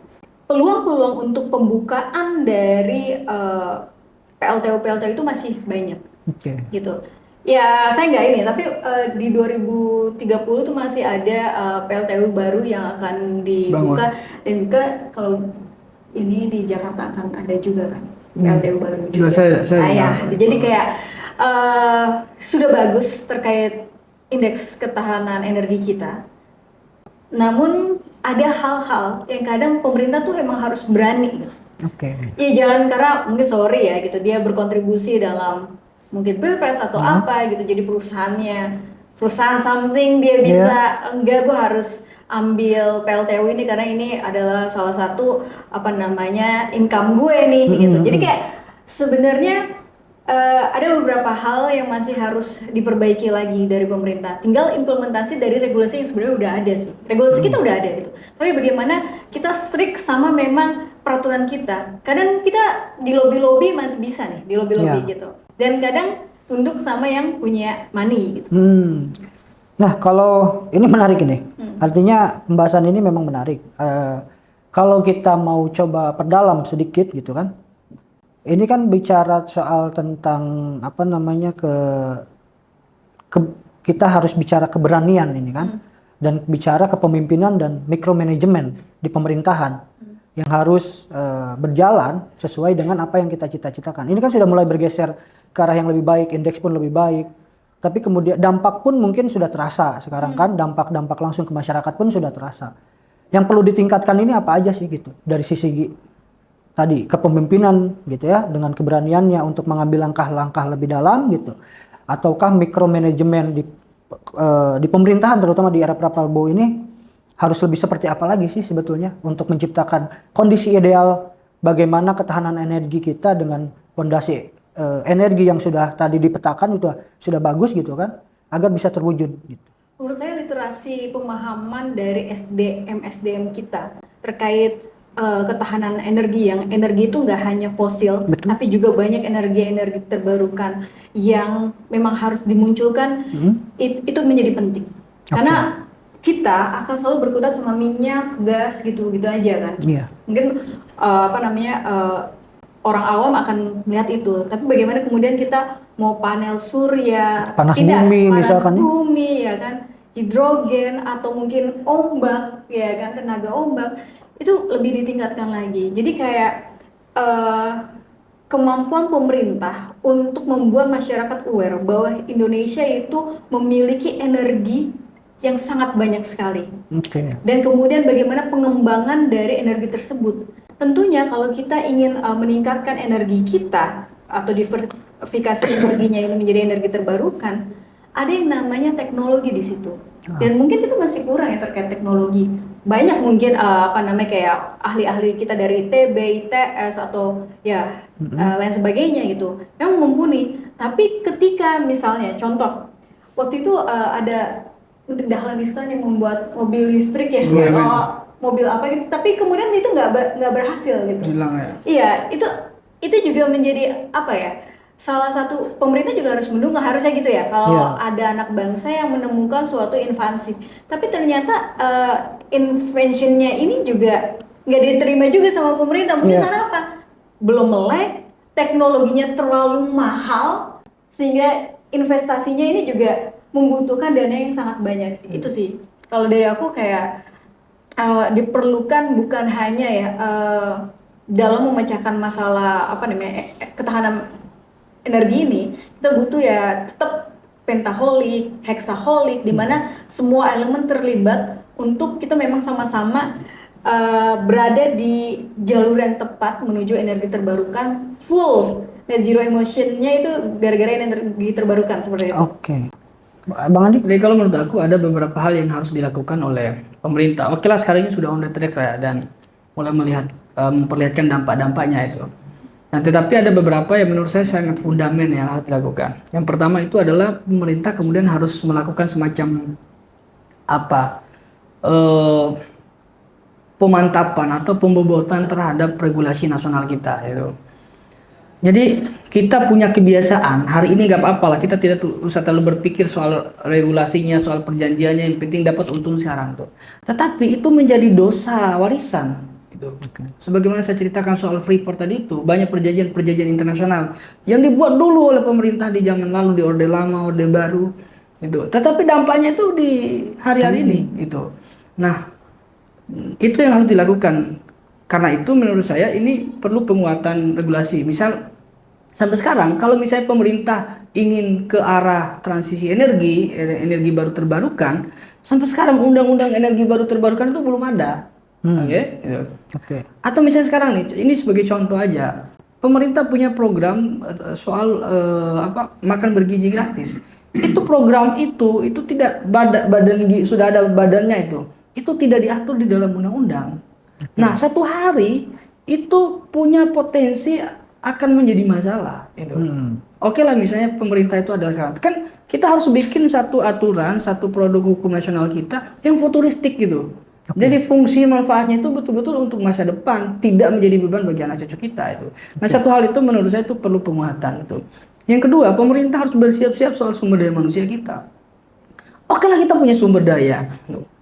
peluang-peluang untuk pembukaan dari PLTU itu masih banyak gitu. Ya saya nggak ini, tapi di 2030 tuh masih ada PLTU baru yang akan dibuka dan juga kalau ini di Jakarta akan ada juga kan PLTU baru juga. Jadi kayak sudah bagus terkait indeks ketahanan energi kita. Namun ada hal-hal yang kadang pemerintah tuh emang harus berani. Ya jangan karena mungkin sorry ya gitu dia berkontribusi dalam mungkin pilpres atau apa gitu, jadi perusahaan something dia bisa enggak gue harus ambil PLTU ini karena ini adalah salah satu income gue nih gitu. Jadi kayak sebenarnya ada beberapa hal yang masih harus diperbaiki lagi dari pemerintah. Tinggal implementasi dari regulasi yang sebenarnya udah ada sih. Regulasi kita udah ada gitu. Tapi bagaimana kita strict sama memang peraturan kita. Kadang kita di lobby masih bisa nih, di lobby gitu. Dan kadang tunduk sama yang punya money gitu. Nah, kalau ini menarik ini. Artinya pembahasan ini memang menarik. Kalau kita mau coba perdalam sedikit gitu kan. Ini kan bicara soal tentang kita harus bicara keberanian ini kan. Dan bicara kepemimpinan dan mikromanajemen di pemerintahan yang harus berjalan sesuai dengan apa yang kita cita-citakan. Ini kan sudah mulai bergeser ke arah yang lebih baik, indeks pun lebih baik. tapi kemudian dampak pun mungkin sudah terasa sekarang kan, dampak langsung ke masyarakat pun sudah terasa. Yang perlu ditingkatkan ini apa aja sih gitu dari sisi tadi kepemimpinan gitu ya, dengan keberaniannya untuk mengambil langkah-langkah lebih dalam gitu, ataukah mikromanajemen di pemerintahan terutama di era Prabowo ini harus lebih seperti apa lagi sih sebetulnya untuk menciptakan kondisi ideal bagaimana ketahanan energi kita dengan fondasi energi yang sudah tadi dipetakan itu sudah bagus gitu kan, agar bisa terwujud gitu. Menurut saya literasi pemahaman dari SDM kita terkait ketahanan energi, yang energi itu nggak hanya fosil, Betul. tapi juga banyak energi-energi terbarukan yang memang harus dimunculkan, itu menjadi penting. Karena kita akan selalu berkutat sama minyak, gas gitu aja kan. Iya. Mungkin orang awam akan melihat itu, tapi bagaimana kemudian kita mau panel surya, Panas bumi misalkan, bumi ya kan, hidrogen atau mungkin ombak ya kan, tenaga ombak itu lebih ditingkatkan lagi. Jadi kayak kemampuan pemerintah untuk membuat masyarakat aware bahwa Indonesia itu memiliki energi yang sangat banyak sekali. Dan kemudian bagaimana pengembangan dari energi tersebut. Tentunya kalau kita ingin meningkatkan energi kita atau diversifikasi energinya ini menjadi energi terbarukan, ada yang namanya teknologi di situ. Dan mungkin itu masih kurang ya terkait teknologi. Banyak mungkin kayak ahli-ahli kita dari ITB, ITS atau ya lain sebagainya gitu, yang mumpuni. Tapi ketika misalnya contoh waktu itu ada Menteri Dahlan Iskan yang membuat mobil listrik ya, mobil apa gitu, tapi kemudian itu nggak berhasil gitu. Hilang ya. Iya, itu juga menjadi apa ya? Salah satu pemerintah juga harus mendukung, harusnya gitu ya. Kalau ada anak bangsa yang menemukan suatu invasi, tapi ternyata inventionnya ini juga nggak diterima juga sama pemerintah. Mungkin karena apa? Belum melek, teknologinya terlalu mahal, sehingga investasinya ini juga membutuhkan dana yang sangat banyak. Itu sih. Kalau dari aku kayak diperlukan bukan hanya ya dalam memecahkan masalah ketahanan energi ini, kita butuh ya tetap pentaholik, hexaholik, di mana semua elemen terlibat untuk kita memang sama-sama berada di jalur yang tepat menuju energi terbarukan full. Net zero emission-nya itu gara-gara energi terbarukan seperti itu. Bang Andi? Jadi kalau menurut aku ada beberapa hal yang harus dilakukan oleh pemerintah. Oke lah, sekarang ini sudah on the track ya, dan mulai memperlihatkan dampak-dampaknya itu. Nah, tetapi ada beberapa yang menurut saya sangat fundamental yang harus dilakukan. Yang pertama itu adalah pemerintah kemudian harus melakukan semacam pemantapan atau pembobotan terhadap regulasi nasional kita itu. Jadi kita punya kebiasaan, hari ini gak apa-apa lah, kita tidak usah terlalu berpikir soal regulasinya, soal perjanjiannya, yang penting dapat untung sekarang tuh. Tetapi itu menjadi dosa warisan gitu. Sebagaimana saya ceritakan soal Freeport tadi itu, banyak perjanjian internasional yang dibuat dulu oleh pemerintah di zaman lalu, di Orde Lama, Orde Baru gitu. Tetapi dampaknya itu di hari-hari ini gitu. Nah, itu yang harus dilakukan. Karena itu menurut saya ini perlu penguatan regulasi. Misal sampai sekarang kalau misalnya pemerintah ingin ke arah transisi energi baru terbarukan, sampai sekarang undang-undang energi baru terbarukan itu belum ada. Atau misalnya sekarang nih, ini sebagai contoh aja, pemerintah punya program soal makan bergizi gratis. Itu program itu tidak sudah ada badannya itu tidak diatur di dalam undang-undang. Nah, satu hari itu punya potensi akan menjadi masalah. Oke lah, misalnya pemerintah itu adalah sekarang, kan kita harus bikin satu aturan, satu produk hukum nasional kita yang futuristik gitu. Jadi fungsi manfaatnya itu betul-betul untuk masa depan, tidak menjadi beban bagi anak cucu kita itu. Nah, satu hal itu menurut saya itu perlu penguatan itu. Yang kedua, pemerintah harus bersiap-siap soal sumber daya manusia kita. Oke lah, kita punya sumber daya,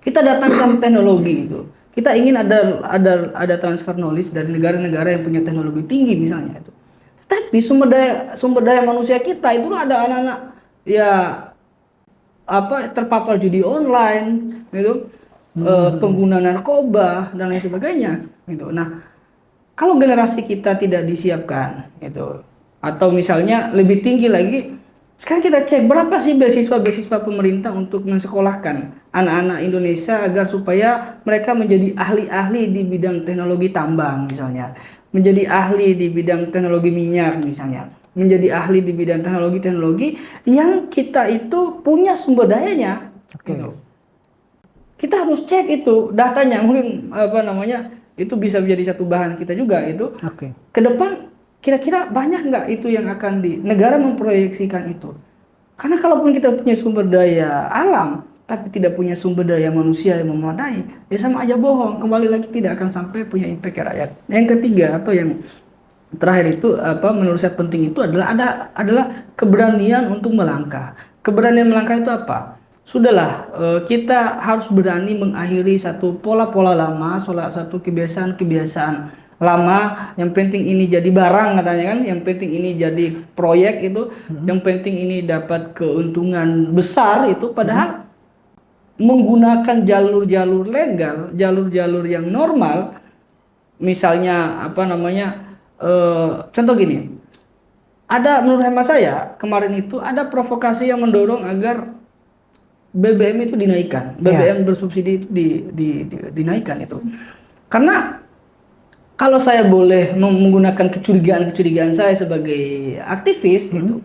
kita datangkan teknologi itu. Kita ingin ada transfer knowledge dari negara-negara yang punya teknologi tinggi misalnya itu. Tapi sumber daya manusia kita itu ada anak-anak ya terpapar judi online gitu, pengguna narkoba dan lain sebagainya gitu. Nah, kalau generasi kita tidak disiapkan gitu, atau misalnya lebih tinggi lagi Sekarang kita cek berapa sih beasiswa pemerintah untuk mensekolahkan anak-anak Indonesia agar supaya mereka menjadi ahli-ahli di bidang teknologi tambang misalnya, menjadi ahli di bidang teknologi minyak misalnya, menjadi ahli di bidang teknologi yang kita itu punya sumber dayanya. Gitu. Kita harus cek itu datanya, mungkin itu bisa menjadi satu bahan kita juga itu. Ke depan kira-kira banyak nggak itu yang akan negara memproyeksikan itu? Karena kalaupun kita punya sumber daya alam, tapi tidak punya sumber daya manusia yang memadai, ya sama aja bohong. Kembali lagi tidak akan sampai punya impact ke rakyat. Yang ketiga atau yang terakhir itu menurut saya penting itu adalah keberanian untuk melangkah. Keberanian melangkah itu apa? Sudahlah, kita harus berani mengakhiri satu pola-pola lama, satu kebiasaan lama. Yang penting ini jadi barang katanya kan, yang penting ini jadi proyek itu, yang penting ini dapat keuntungan besar itu, padahal menggunakan jalur-jalur legal, jalur-jalur yang normal, misalnya contoh gini, menurut hemat saya kemarin itu ada provokasi yang mendorong agar BBM itu dinaikkan, BBM bersubsidi itu dinaikkan itu, karena kalau saya boleh menggunakan kecurigaan saya sebagai aktivis gitu,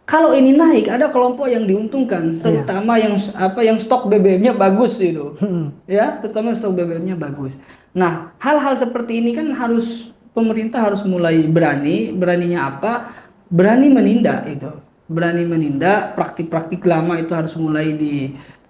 kalau ini naik ada kelompok yang diuntungkan, terutama yang stok BBM-nya bagus gitu, ya, terutama stok BBM-nya bagus. Nah, hal-hal seperti ini kan pemerintah harus mulai beraninya apa? Berani menindak itu, berani menindak praktik-praktik lama itu harus mulai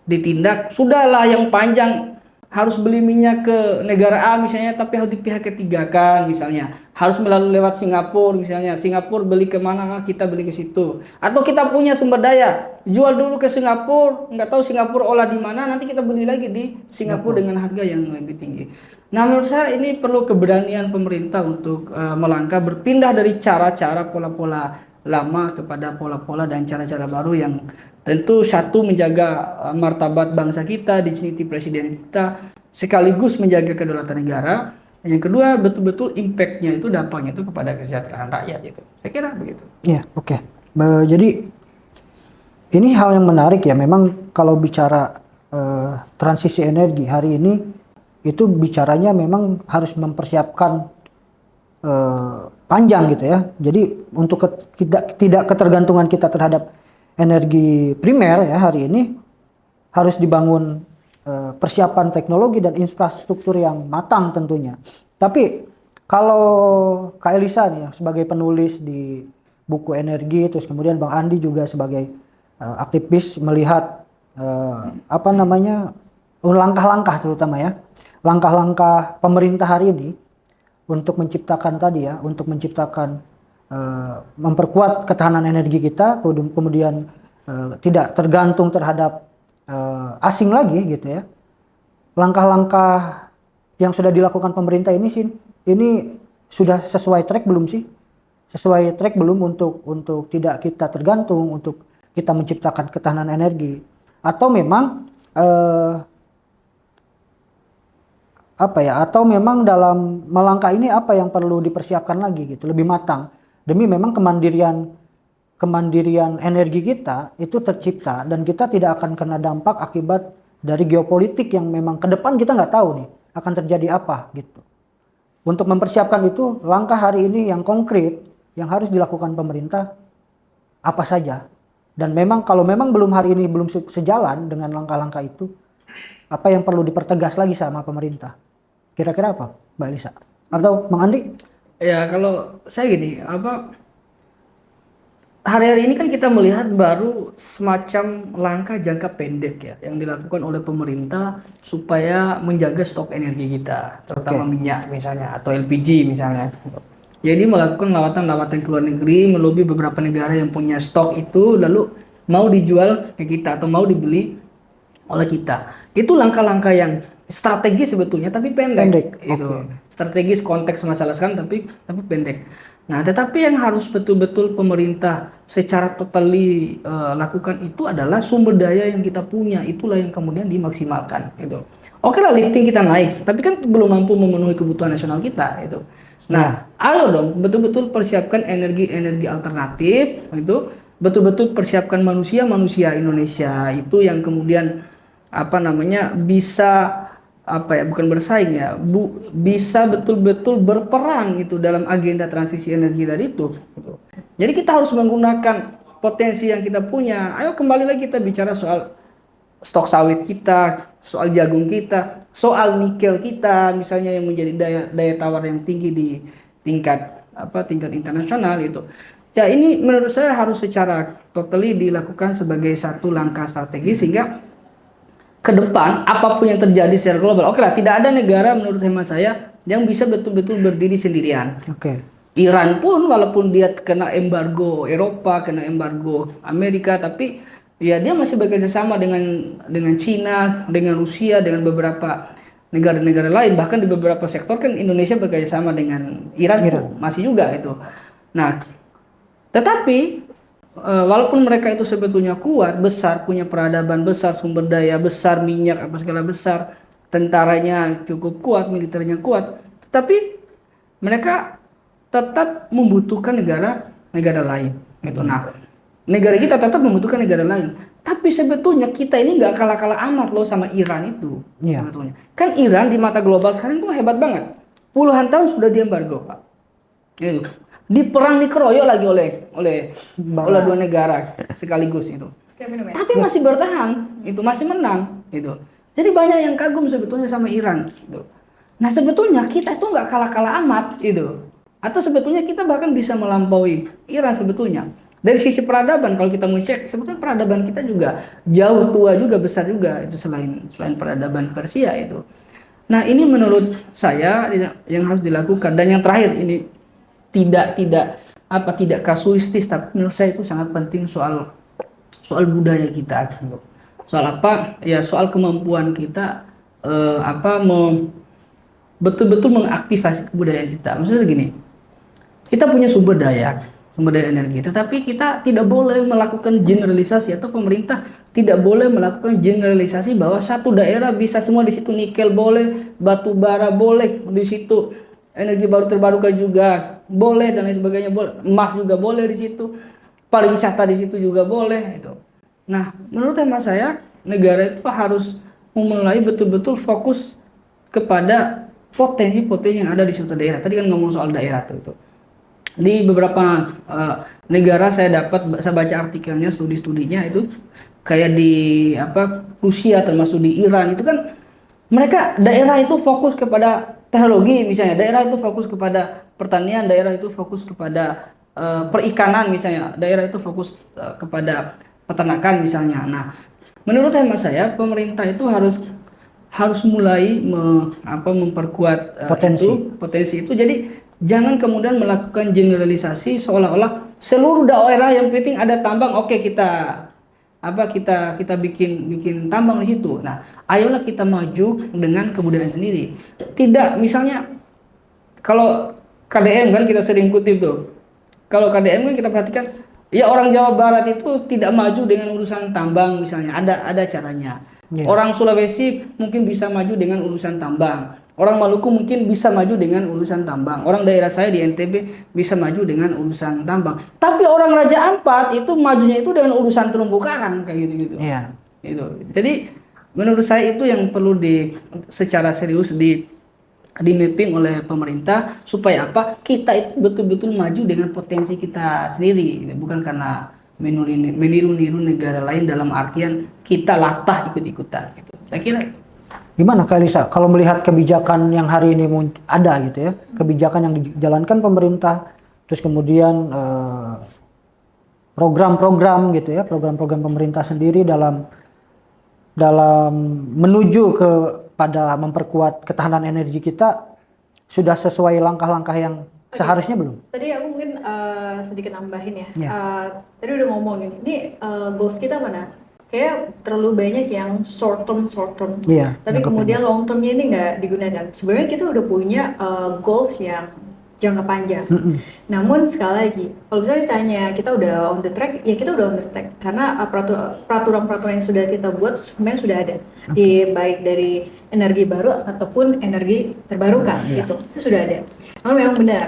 ditindak. Sudahlah yang panjang. Harus beli minyak ke negara A misalnya, tapi harus di pihak ketiga kan misalnya. Harus melalui lewat Singapura misalnya. Singapura beli kemana, kita beli ke situ. Atau kita punya sumber daya, jual dulu ke Singapura, nggak tahu Singapura olah di mana, nanti kita beli lagi di Singapura dengan harga yang lebih tinggi. Nah, menurut saya ini perlu keberanian pemerintah untuk melangkah, berpindah dari cara-cara pola-pola lama kepada pola-pola dan cara-cara baru yang tentu satu menjaga martabat bangsa kita, dignity presiden kita, sekaligus menjaga kedaulatan negara. Yang kedua betul-betul impactnya itu, dampaknya itu kepada kesejahteraan rakyat itu. Saya kira begitu. Ya, oke. Jadi ini hal yang menarik ya. Memang kalau bicara transisi energi hari ini itu bicaranya memang harus mempersiapkan panjang gitu ya. Jadi untuk tidak ketergantungan kita terhadap energi primer ya hari ini harus dibangun persiapan teknologi dan infrastruktur yang matang tentunya. Tapi kalau Kak Elisa nih sebagai penulis di buku energi, terus kemudian Bang Andi juga sebagai aktivis melihat langkah-langkah terutama ya, langkah-langkah pemerintah hari ini untuk menciptakan memperkuat ketahanan energi kita, kemudian tidak tergantung terhadap asing lagi gitu ya. Langkah-langkah yang sudah dilakukan pemerintah ini sudah sesuai track belum sih? Sesuai track belum untuk tidak kita tergantung, untuk kita menciptakan ketahanan energi? Atau memang atau memang dalam melangkah ini apa yang perlu dipersiapkan lagi gitu, lebih matang demi memang kemandirian energi kita itu tercipta dan kita tidak akan kena dampak akibat dari geopolitik yang memang ke depan kita nggak tahu nih akan terjadi apa gitu. Untuk mempersiapkan itu, langkah hari ini yang konkret yang harus dilakukan pemerintah apa saja, dan memang kalau memang hari ini belum sejalan dengan langkah-langkah itu, apa yang perlu dipertegas lagi sama pemerintah? Kira-kira apa, Mbak Elisa? Atau Bang Andi? Ya, kalau saya gini, hari-hari ini kan kita melihat baru semacam langkah jangka pendek ya yang dilakukan oleh pemerintah supaya menjaga stok energi kita, terutama minyak misalnya atau LPG misalnya. Jadi melakukan lawatan-lawatan ke luar negeri, melobi beberapa negara yang punya stok itu lalu mau dijual ke kita atau mau dibeli oleh kita. Itu langkah-langkah yang strategis sebetulnya tapi pendek. Itu strategis konteks masalah sekarang tapi pendek. Nah, tetapi yang harus betul-betul pemerintah secara totally lakukan itu adalah sumber daya yang kita punya, itulah yang kemudian dimaksimalkan gitu. Oke lah, lifting kita naik, tapi kan belum mampu memenuhi kebutuhan nasional kita gitu. Nah, ayo dong betul-betul persiapkan energi-energi alternatif itu betul-betul persiapkan manusia Indonesia itu yang kemudian bisa bukan bersaing ya, bisa betul-betul berperan gitu dalam agenda transisi energi tadi itu. Gitu. Jadi kita harus menggunakan potensi yang kita punya. Ayo kembali lagi kita bicara soal stok sawit kita, soal jagung kita, soal nikel kita, misalnya yang menjadi daya tawar yang tinggi di tingkat internasional itu. Ya ini menurut saya harus secara totally dilakukan sebagai satu langkah strategis sehingga ke depan apapun yang terjadi secara global, oke lah, tidak ada negara menurut hemat saya yang bisa betul-betul berdiri sendirian. Oke. Iran pun walaupun dia kena embargo Eropa, kena embargo Amerika, tapi ya dia masih bekerja sama dengan Cina, dengan Rusia, dengan beberapa negara-negara lain, bahkan di beberapa sektor kan Indonesia bekerja sama dengan Iran. Masih juga itu. Nah, tetapi walaupun mereka itu sebetulnya kuat, besar, punya peradaban besar, sumber daya besar, minyak apa segala besar, tentaranya cukup kuat, militernya kuat, tetapi mereka tetap membutuhkan negara lain gitu. Nah, negara kita tetap membutuhkan negara lain, tapi sebetulnya kita ini nggak kalah-kalah amat loh sama Iran itu. Sebetulnya kan Iran di mata global sekarang itu hebat banget, puluhan tahun sudah diembargo, Pak. Gitu. Diperang, dikeroyok lagi oleh dua negara sekaligus itu. Tapi masih bertahan, itu masih menang itu. Jadi banyak yang kagum sebetulnya sama Iran gitu. Nah, sebetulnya kita itu nggak kalah-kalah amat itu. Atau sebetulnya kita bahkan bisa melampaui Iran sebetulnya. Dari sisi peradaban kalau kita mau cek, sebetulnya peradaban kita juga jauh tua juga, besar juga itu selain peradaban Persia itu. Nah, ini menurut saya yang harus dilakukan. Dan yang terakhir ini tidak kasuistis, tapi menurut saya itu sangat penting soal budaya kita. Soal soal kemampuan kita betul-betul mengaktifasi kebudayaan kita. Maksudnya gini, kita punya sumber daya energi, tetapi kita tidak boleh melakukan generalisasi, atau pemerintah tidak boleh melakukan generalisasi bahwa satu daerah bisa semua di situ, nikel boleh, batu bara boleh di situ, energi baru terbarukan juga boleh dan lain sebagainya boleh, emas juga boleh di situ, pariwisata di situ juga boleh itu. Nah, menurut hemat saya negara itu harus mulai betul-betul fokus kepada potensi-potensi yang ada di suatu daerah. Tadi kan ngomong soal daerah itu. Di beberapa negara saya baca artikelnya, studi-studinya itu kayak di Rusia, termasuk di Iran itu kan mereka daerah itu fokus kepada teknologi misalnya, daerah itu fokus kepada pertanian, daerah itu fokus kepada perikanan misalnya, daerah itu fokus kepada peternakan misalnya. Nah, menurut hemat saya pemerintah itu harus mulai memperkuat potensi itu. Jadi jangan kemudian melakukan generalisasi seolah-olah seluruh daerah yang penting ada tambang, oke, kita bikin tambang di situ. Nah, ayolah kita maju dengan kebudayaan sendiri. Tidak, misalnya kalau KDM kan kita sering kutip tuh. Kalau KDM kan kita perhatikan, ya orang Jawa Barat itu tidak maju dengan urusan tambang misalnya, ada caranya. Orang Sulawesi mungkin bisa maju dengan urusan tambang. Orang Maluku mungkin bisa maju dengan urusan tambang. Orang daerah saya di NTB bisa maju dengan urusan tambang. Tapi orang Raja Ampat itu majunya itu dengan urusan terumbu karang kayak gitu-gitu. Iya. Itu. Jadi menurut saya itu yang perlu secara serius di mapping oleh pemerintah supaya kita itu betul-betul maju dengan potensi kita sendiri, bukan karena meniru-niru negara lain dalam artian kita latah ikut-ikutan gitu. Saya kira gimana Kak Elisa kalau melihat kebijakan yang hari ini ada gitu ya, kebijakan yang dijalankan pemerintah, terus kemudian program-program gitu ya, program-program pemerintah sendiri dalam menuju kepada memperkuat ketahanan energi kita, sudah sesuai langkah-langkah yang seharusnya belum? Tadi aku mungkin sedikit nambahin ya. Tadi udah ngomong ini goals kita mana? Kayak terlalu banyak yang short term. Tapi kemudian long termnya ini nggak digunakan. Sebenarnya kita udah punya goals yang jangka panjang. Namun sekali lagi, kalau misalnya ditanya kita udah on the track, ya kita udah on the track karena peraturan-peraturan yang sudah kita buat sebenarnya sudah ada, baik dari energi baru ataupun energi terbarukan gitu, itu sudah ada. Namun memang benar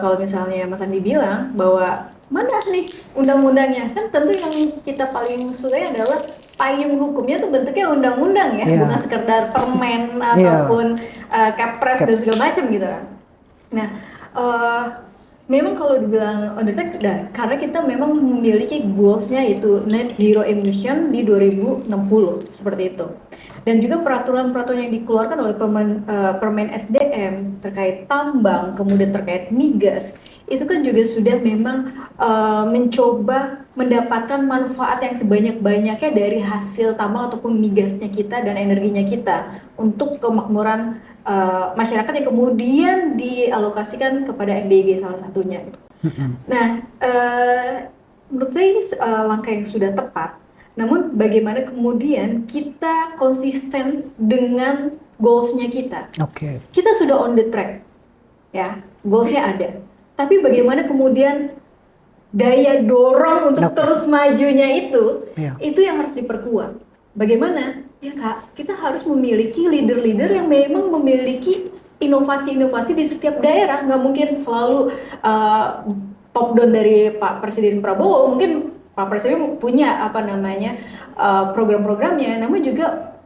kalau misalnya Mas Andi bilang bahwa mana nih undang-undangnya? Kan tentu yang kita paling sukai adalah payung hukumnya tuh bentuknya undang-undang ya, Iya. bukan sekedar permen ataupun kepres dan segala macam gitu kan. Nah, memang kalau dibilang on the track, karena kita memang memiliki goals-nya itu net zero emission di 2060 seperti itu. Dan juga peraturan-peraturan yang dikeluarkan oleh Permen SDM terkait tambang, kemudian terkait migas, itu kan juga sudah memang mencoba mendapatkan manfaat yang sebanyak-banyaknya dari hasil tambang ataupun migasnya kita dan energinya kita untuk kemakmuran masyarakat yang kemudian dialokasikan kepada MDG salah satunya. Nah, menurut saya ini langkah yang sudah tepat. Namun bagaimana kemudian kita konsisten dengan goals-nya kita? Oke. Kita sudah on the track, ya, goals-nya ada. Tapi bagaimana kemudian daya dorong untuk terus majunya itu yang harus diperkuat. Bagaimana? Ya Kak, kita harus memiliki leader-leader yang memang memiliki inovasi-inovasi di setiap daerah. Nggak mungkin selalu top down dari Pak Presiden Prabowo. Mungkin Pak Presiden punya program-programnya, namun juga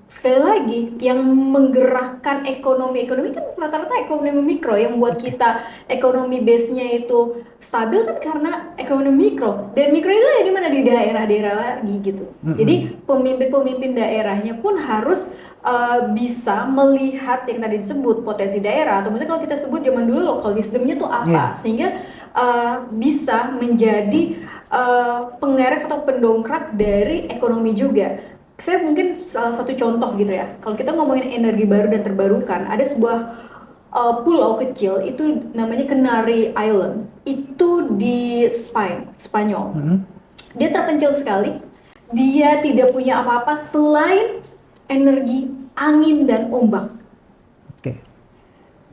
sekali lagi yang menggerakkan ekonomi kan rata-rata ekonomi mikro yang buat kita ekonomi base-nya itu stabil kan karena ekonomi mikro, dan mikro itu ya di mana, di daerah-daerah lagi gitu. Jadi pemimpin-pemimpin daerahnya pun harus bisa melihat yang tadi disebut potensi daerah, atau misalnya kalau kita sebut zaman dulu local wisdom-nya tuh apa, sehingga bisa menjadi pengerek atau pendongkrak dari ekonomi juga. Saya mungkin salah satu contoh gitu ya, kalau kita ngomongin energi baru dan terbarukan, ada sebuah pulau kecil itu namanya Canary Island, itu di Spanyol. Dia terpencil sekali, dia tidak punya apa-apa selain energi angin dan ombak.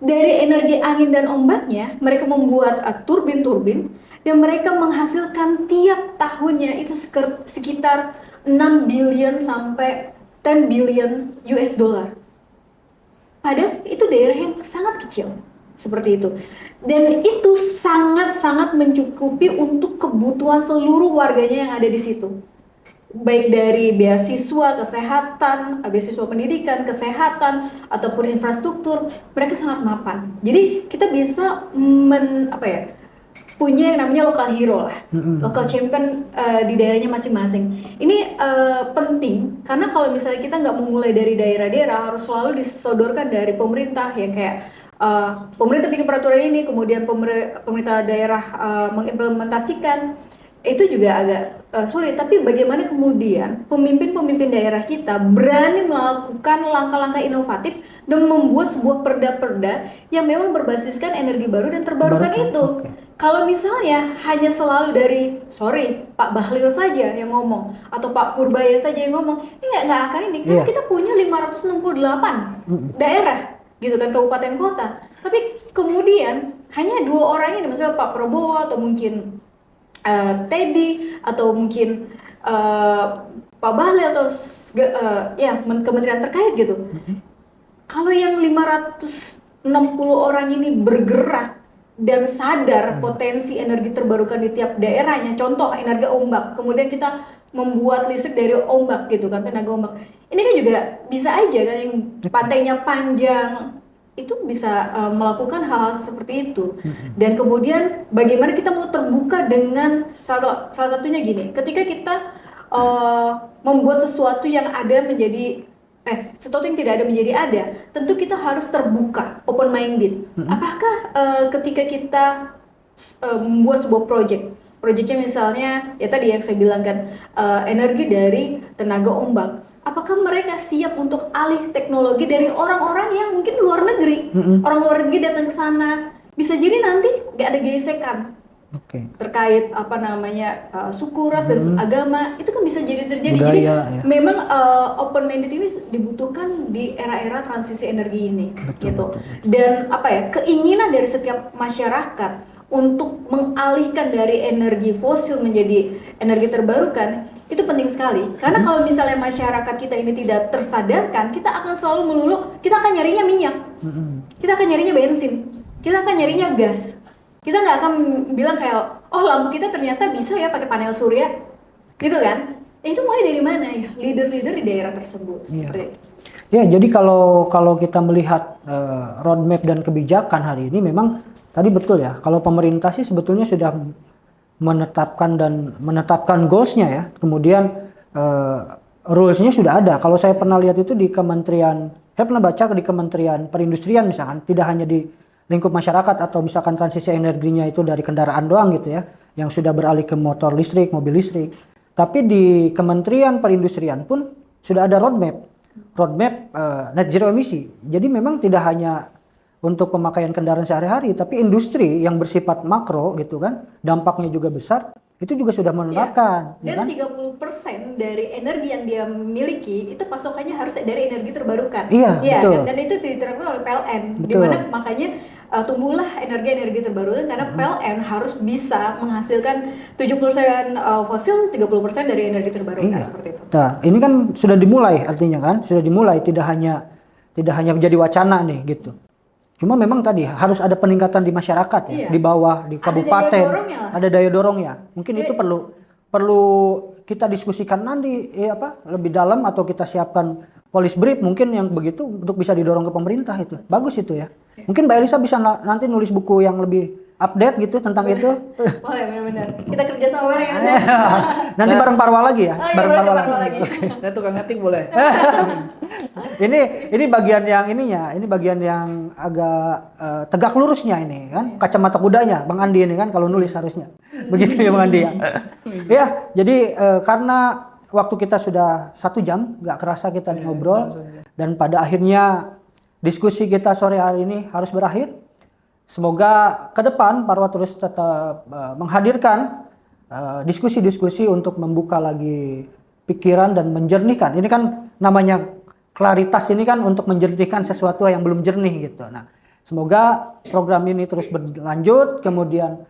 Dari energi angin dan ombaknya, mereka membuat turbin-turbin, dan mereka menghasilkan tiap tahunnya itu sekitar 6 billion sampai 10 billion US dollar. Padahal itu daerah yang sangat kecil, seperti itu. Dan itu sangat-sangat mencukupi untuk kebutuhan seluruh warganya yang ada di situ. Baik dari beasiswa, kesehatan, beasiswa pendidikan, kesehatan, ataupun infrastruktur, mereka sangat mapan. Jadi kita bisa punya yang namanya local hero lah, local champion di daerahnya masing-masing. Ini penting karena kalau misalnya kita nggak memulai dari daerah-daerah, harus selalu disodorkan dari pemerintah, yang kayak pemerintah bikin peraturan ini, kemudian pemerintah daerah mengimplementasikan, itu juga agak sulit. Tapi bagaimana kemudian pemimpin-pemimpin daerah kita berani melakukan langkah-langkah inovatif dan membuat sebuah perda-perda yang memang berbasiskan energi baru dan terbarukan itu. Kalau misalnya hanya selalu dari, Pak Bahlil saja yang ngomong, atau Pak Purbaya saja yang ngomong, ini nggak akan ini. Kan kita punya 568 daerah, gitu kan, kabupaten kota. Tapi kemudian hanya 2 orang ini, misalnya Pak Prabowo atau mungkin Teddy atau mungkin Pak Bahlil atau kementerian terkait gitu. Kalau yang 560 orang ini bergerak dan sadar potensi energi terbarukan di tiap daerahnya, contoh energi ombak, kemudian kita membuat listrik dari ombak gitu kan, tenaga ombak. Ini kan juga bisa aja kan, yang pantainya panjang itu bisa melakukan hal-hal seperti itu. Dan kemudian bagaimana kita mau terbuka dengan salah satunya gini, ketika kita membuat sesuatu yang ada menjadi sesuatu yang tidak ada menjadi ada, tentu kita harus terbuka, open minded. Apakah ketika kita membuat sebuah projectnya misalnya ya tadi yang saya bilang kan, energi dari tenaga ombak, apakah mereka siap untuk alih teknologi dari orang-orang yang mungkin luar negeri, orang luar negeri datang ke sana, bisa jadi nanti nggak ada gesekan terkait suku, ras, dan agama, itu kan bisa jadi terjadi. Budaya, jadi memang open minded ini dibutuhkan di era-era transisi energi ini. Betul. Dan keinginan dari setiap masyarakat untuk mengalihkan dari energi fosil menjadi energi terbarukan itu penting sekali. Karena kalau misalnya masyarakat kita ini tidak tersadarkan, kita akan selalu melulu, kita akan nyarinya minyak, kita akan nyarinya bensin, kita akan nyarinya gas. Kita nggak akan bilang kayak, oh lampu kita ternyata bisa ya pakai panel surya, gitu kan? Itu mulai dari mana ya? Leader-leader di daerah tersebut. Iya. Seperti itu. Ya, jadi kalau kita melihat roadmap dan kebijakan hari ini memang tadi betul ya. Kalau pemerintah sih sebetulnya sudah menetapkan goals-nya ya. Kemudian rules-nya sudah ada. Kalau saya pernah lihat itu di Kementerian, saya pernah baca di Kementerian Perindustrian misalkan, tidak hanya di lingkup masyarakat atau misalkan transisi energinya itu dari kendaraan doang gitu ya, yang sudah beralih ke motor listrik, mobil listrik. Tapi di Kementerian Perindustrian pun sudah ada roadmap net zero emisi. Jadi memang tidak hanya untuk pemakaian kendaraan sehari-hari, tapi industri yang bersifat makro gitu kan, dampaknya juga besar, itu juga sudah menerapkan. Dan Ya kan? 30% dari energi yang dia miliki itu pasokannya harus dari energi terbarukan. Iya, betul. Kan? Dan itu diterapkan oleh PLN. Di Betul. mana makanya tumbuhlah energi terbarukan karena PLN harus bisa menghasilkan 70% fosil, 30% dari energi terbarukan Iya. seperti itu. Nah, ini kan sudah dimulai artinya kan, sudah dimulai tidak hanya menjadi wacana nih gitu. Cuma memang tadi harus ada peningkatan di masyarakat ya, Iya. di bawah, di Ada kabupaten, daya dorongnya lah. ada daya dorongnya. Mungkin itu perlu kita diskusikan nanti lebih dalam atau kita siapkan policy brief mungkin yang begitu untuk bisa didorong ke pemerintah itu. Bagus itu ya. Mungkin Mbak Elisa bisa nanti nulis buku yang lebih update gitu tentang itu. Boleh, benar-benar. Kita kerja sama bareng ya. Nanti bareng Parwa lagi ya. Oh, iya, bareng Parwa lagi. Saya tukang ngetik boleh. ini bagian yang ininya, ini bagian yang agak tegak lurusnya ini kan, kacamata kudanya Bang Andi ini kan kalau nulis harusnya. Begitu ya Bang Andi ya. Ya, jadi karena waktu kita sudah 1 jam, nggak kerasa kita ngobrol dan pada akhirnya diskusi kita sore hari ini harus berakhir. Semoga ke depan Parwa terus tetap menghadirkan diskusi-diskusi untuk membuka lagi pikiran dan menjernihkan. Ini kan namanya klaritas ini kan untuk menjernihkan sesuatu yang belum jernih gitu. Nah, semoga program ini terus berlanjut. Kemudian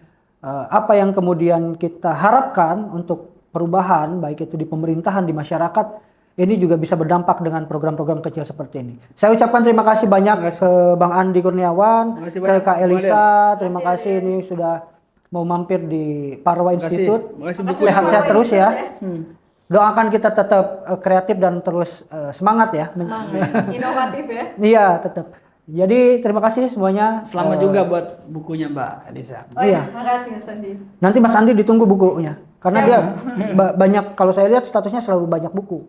apa yang kemudian kita harapkan untuk perubahan baik itu di pemerintahan, di masyarakat, ini juga bisa berdampak dengan program-program kecil seperti ini. Saya ucapkan terima kasih banyak ke Bang Andi Kurniawan, ke Kak Elisa, terima kasih ini sudah mau mampir di Parwa Institute. Sehat-sehat terus ya. Doakan kita tetap kreatif dan terus semangat ya. Semangat, inovatif ya. Iya, tetap. Jadi terima kasih semuanya. Selamat juga buat bukunya Mbak Elisa. Oh iya, makasih Mas Andi. Nanti Mas Andi ditunggu bukunya. Karena dia banyak, kalau saya lihat statusnya selalu banyak buku.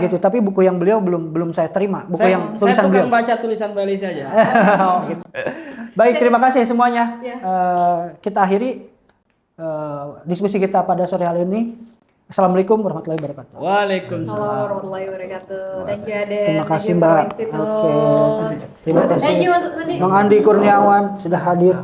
Gitu, tapi buku yang beliau belum saya terima. Buku yang tulisan saya beliau. tukang baca tulisan Mbak Elisa aja. Oh, gitu. Baik, terima kasih semuanya. Ya. Kita akhiri diskusi kita pada sore hari ini. Assalamualaikum warahmatullahi wabarakatuh. Waalaikumsalam. Assalamualaikum warahmatullahi wabarakatuh. Thank you Aden. Terima kasih Thank you, Mbak. Parwa Institute. Oke. Terima kasih. Thank you Mas Andi. Bang Andi Kurniawan sudah hadir.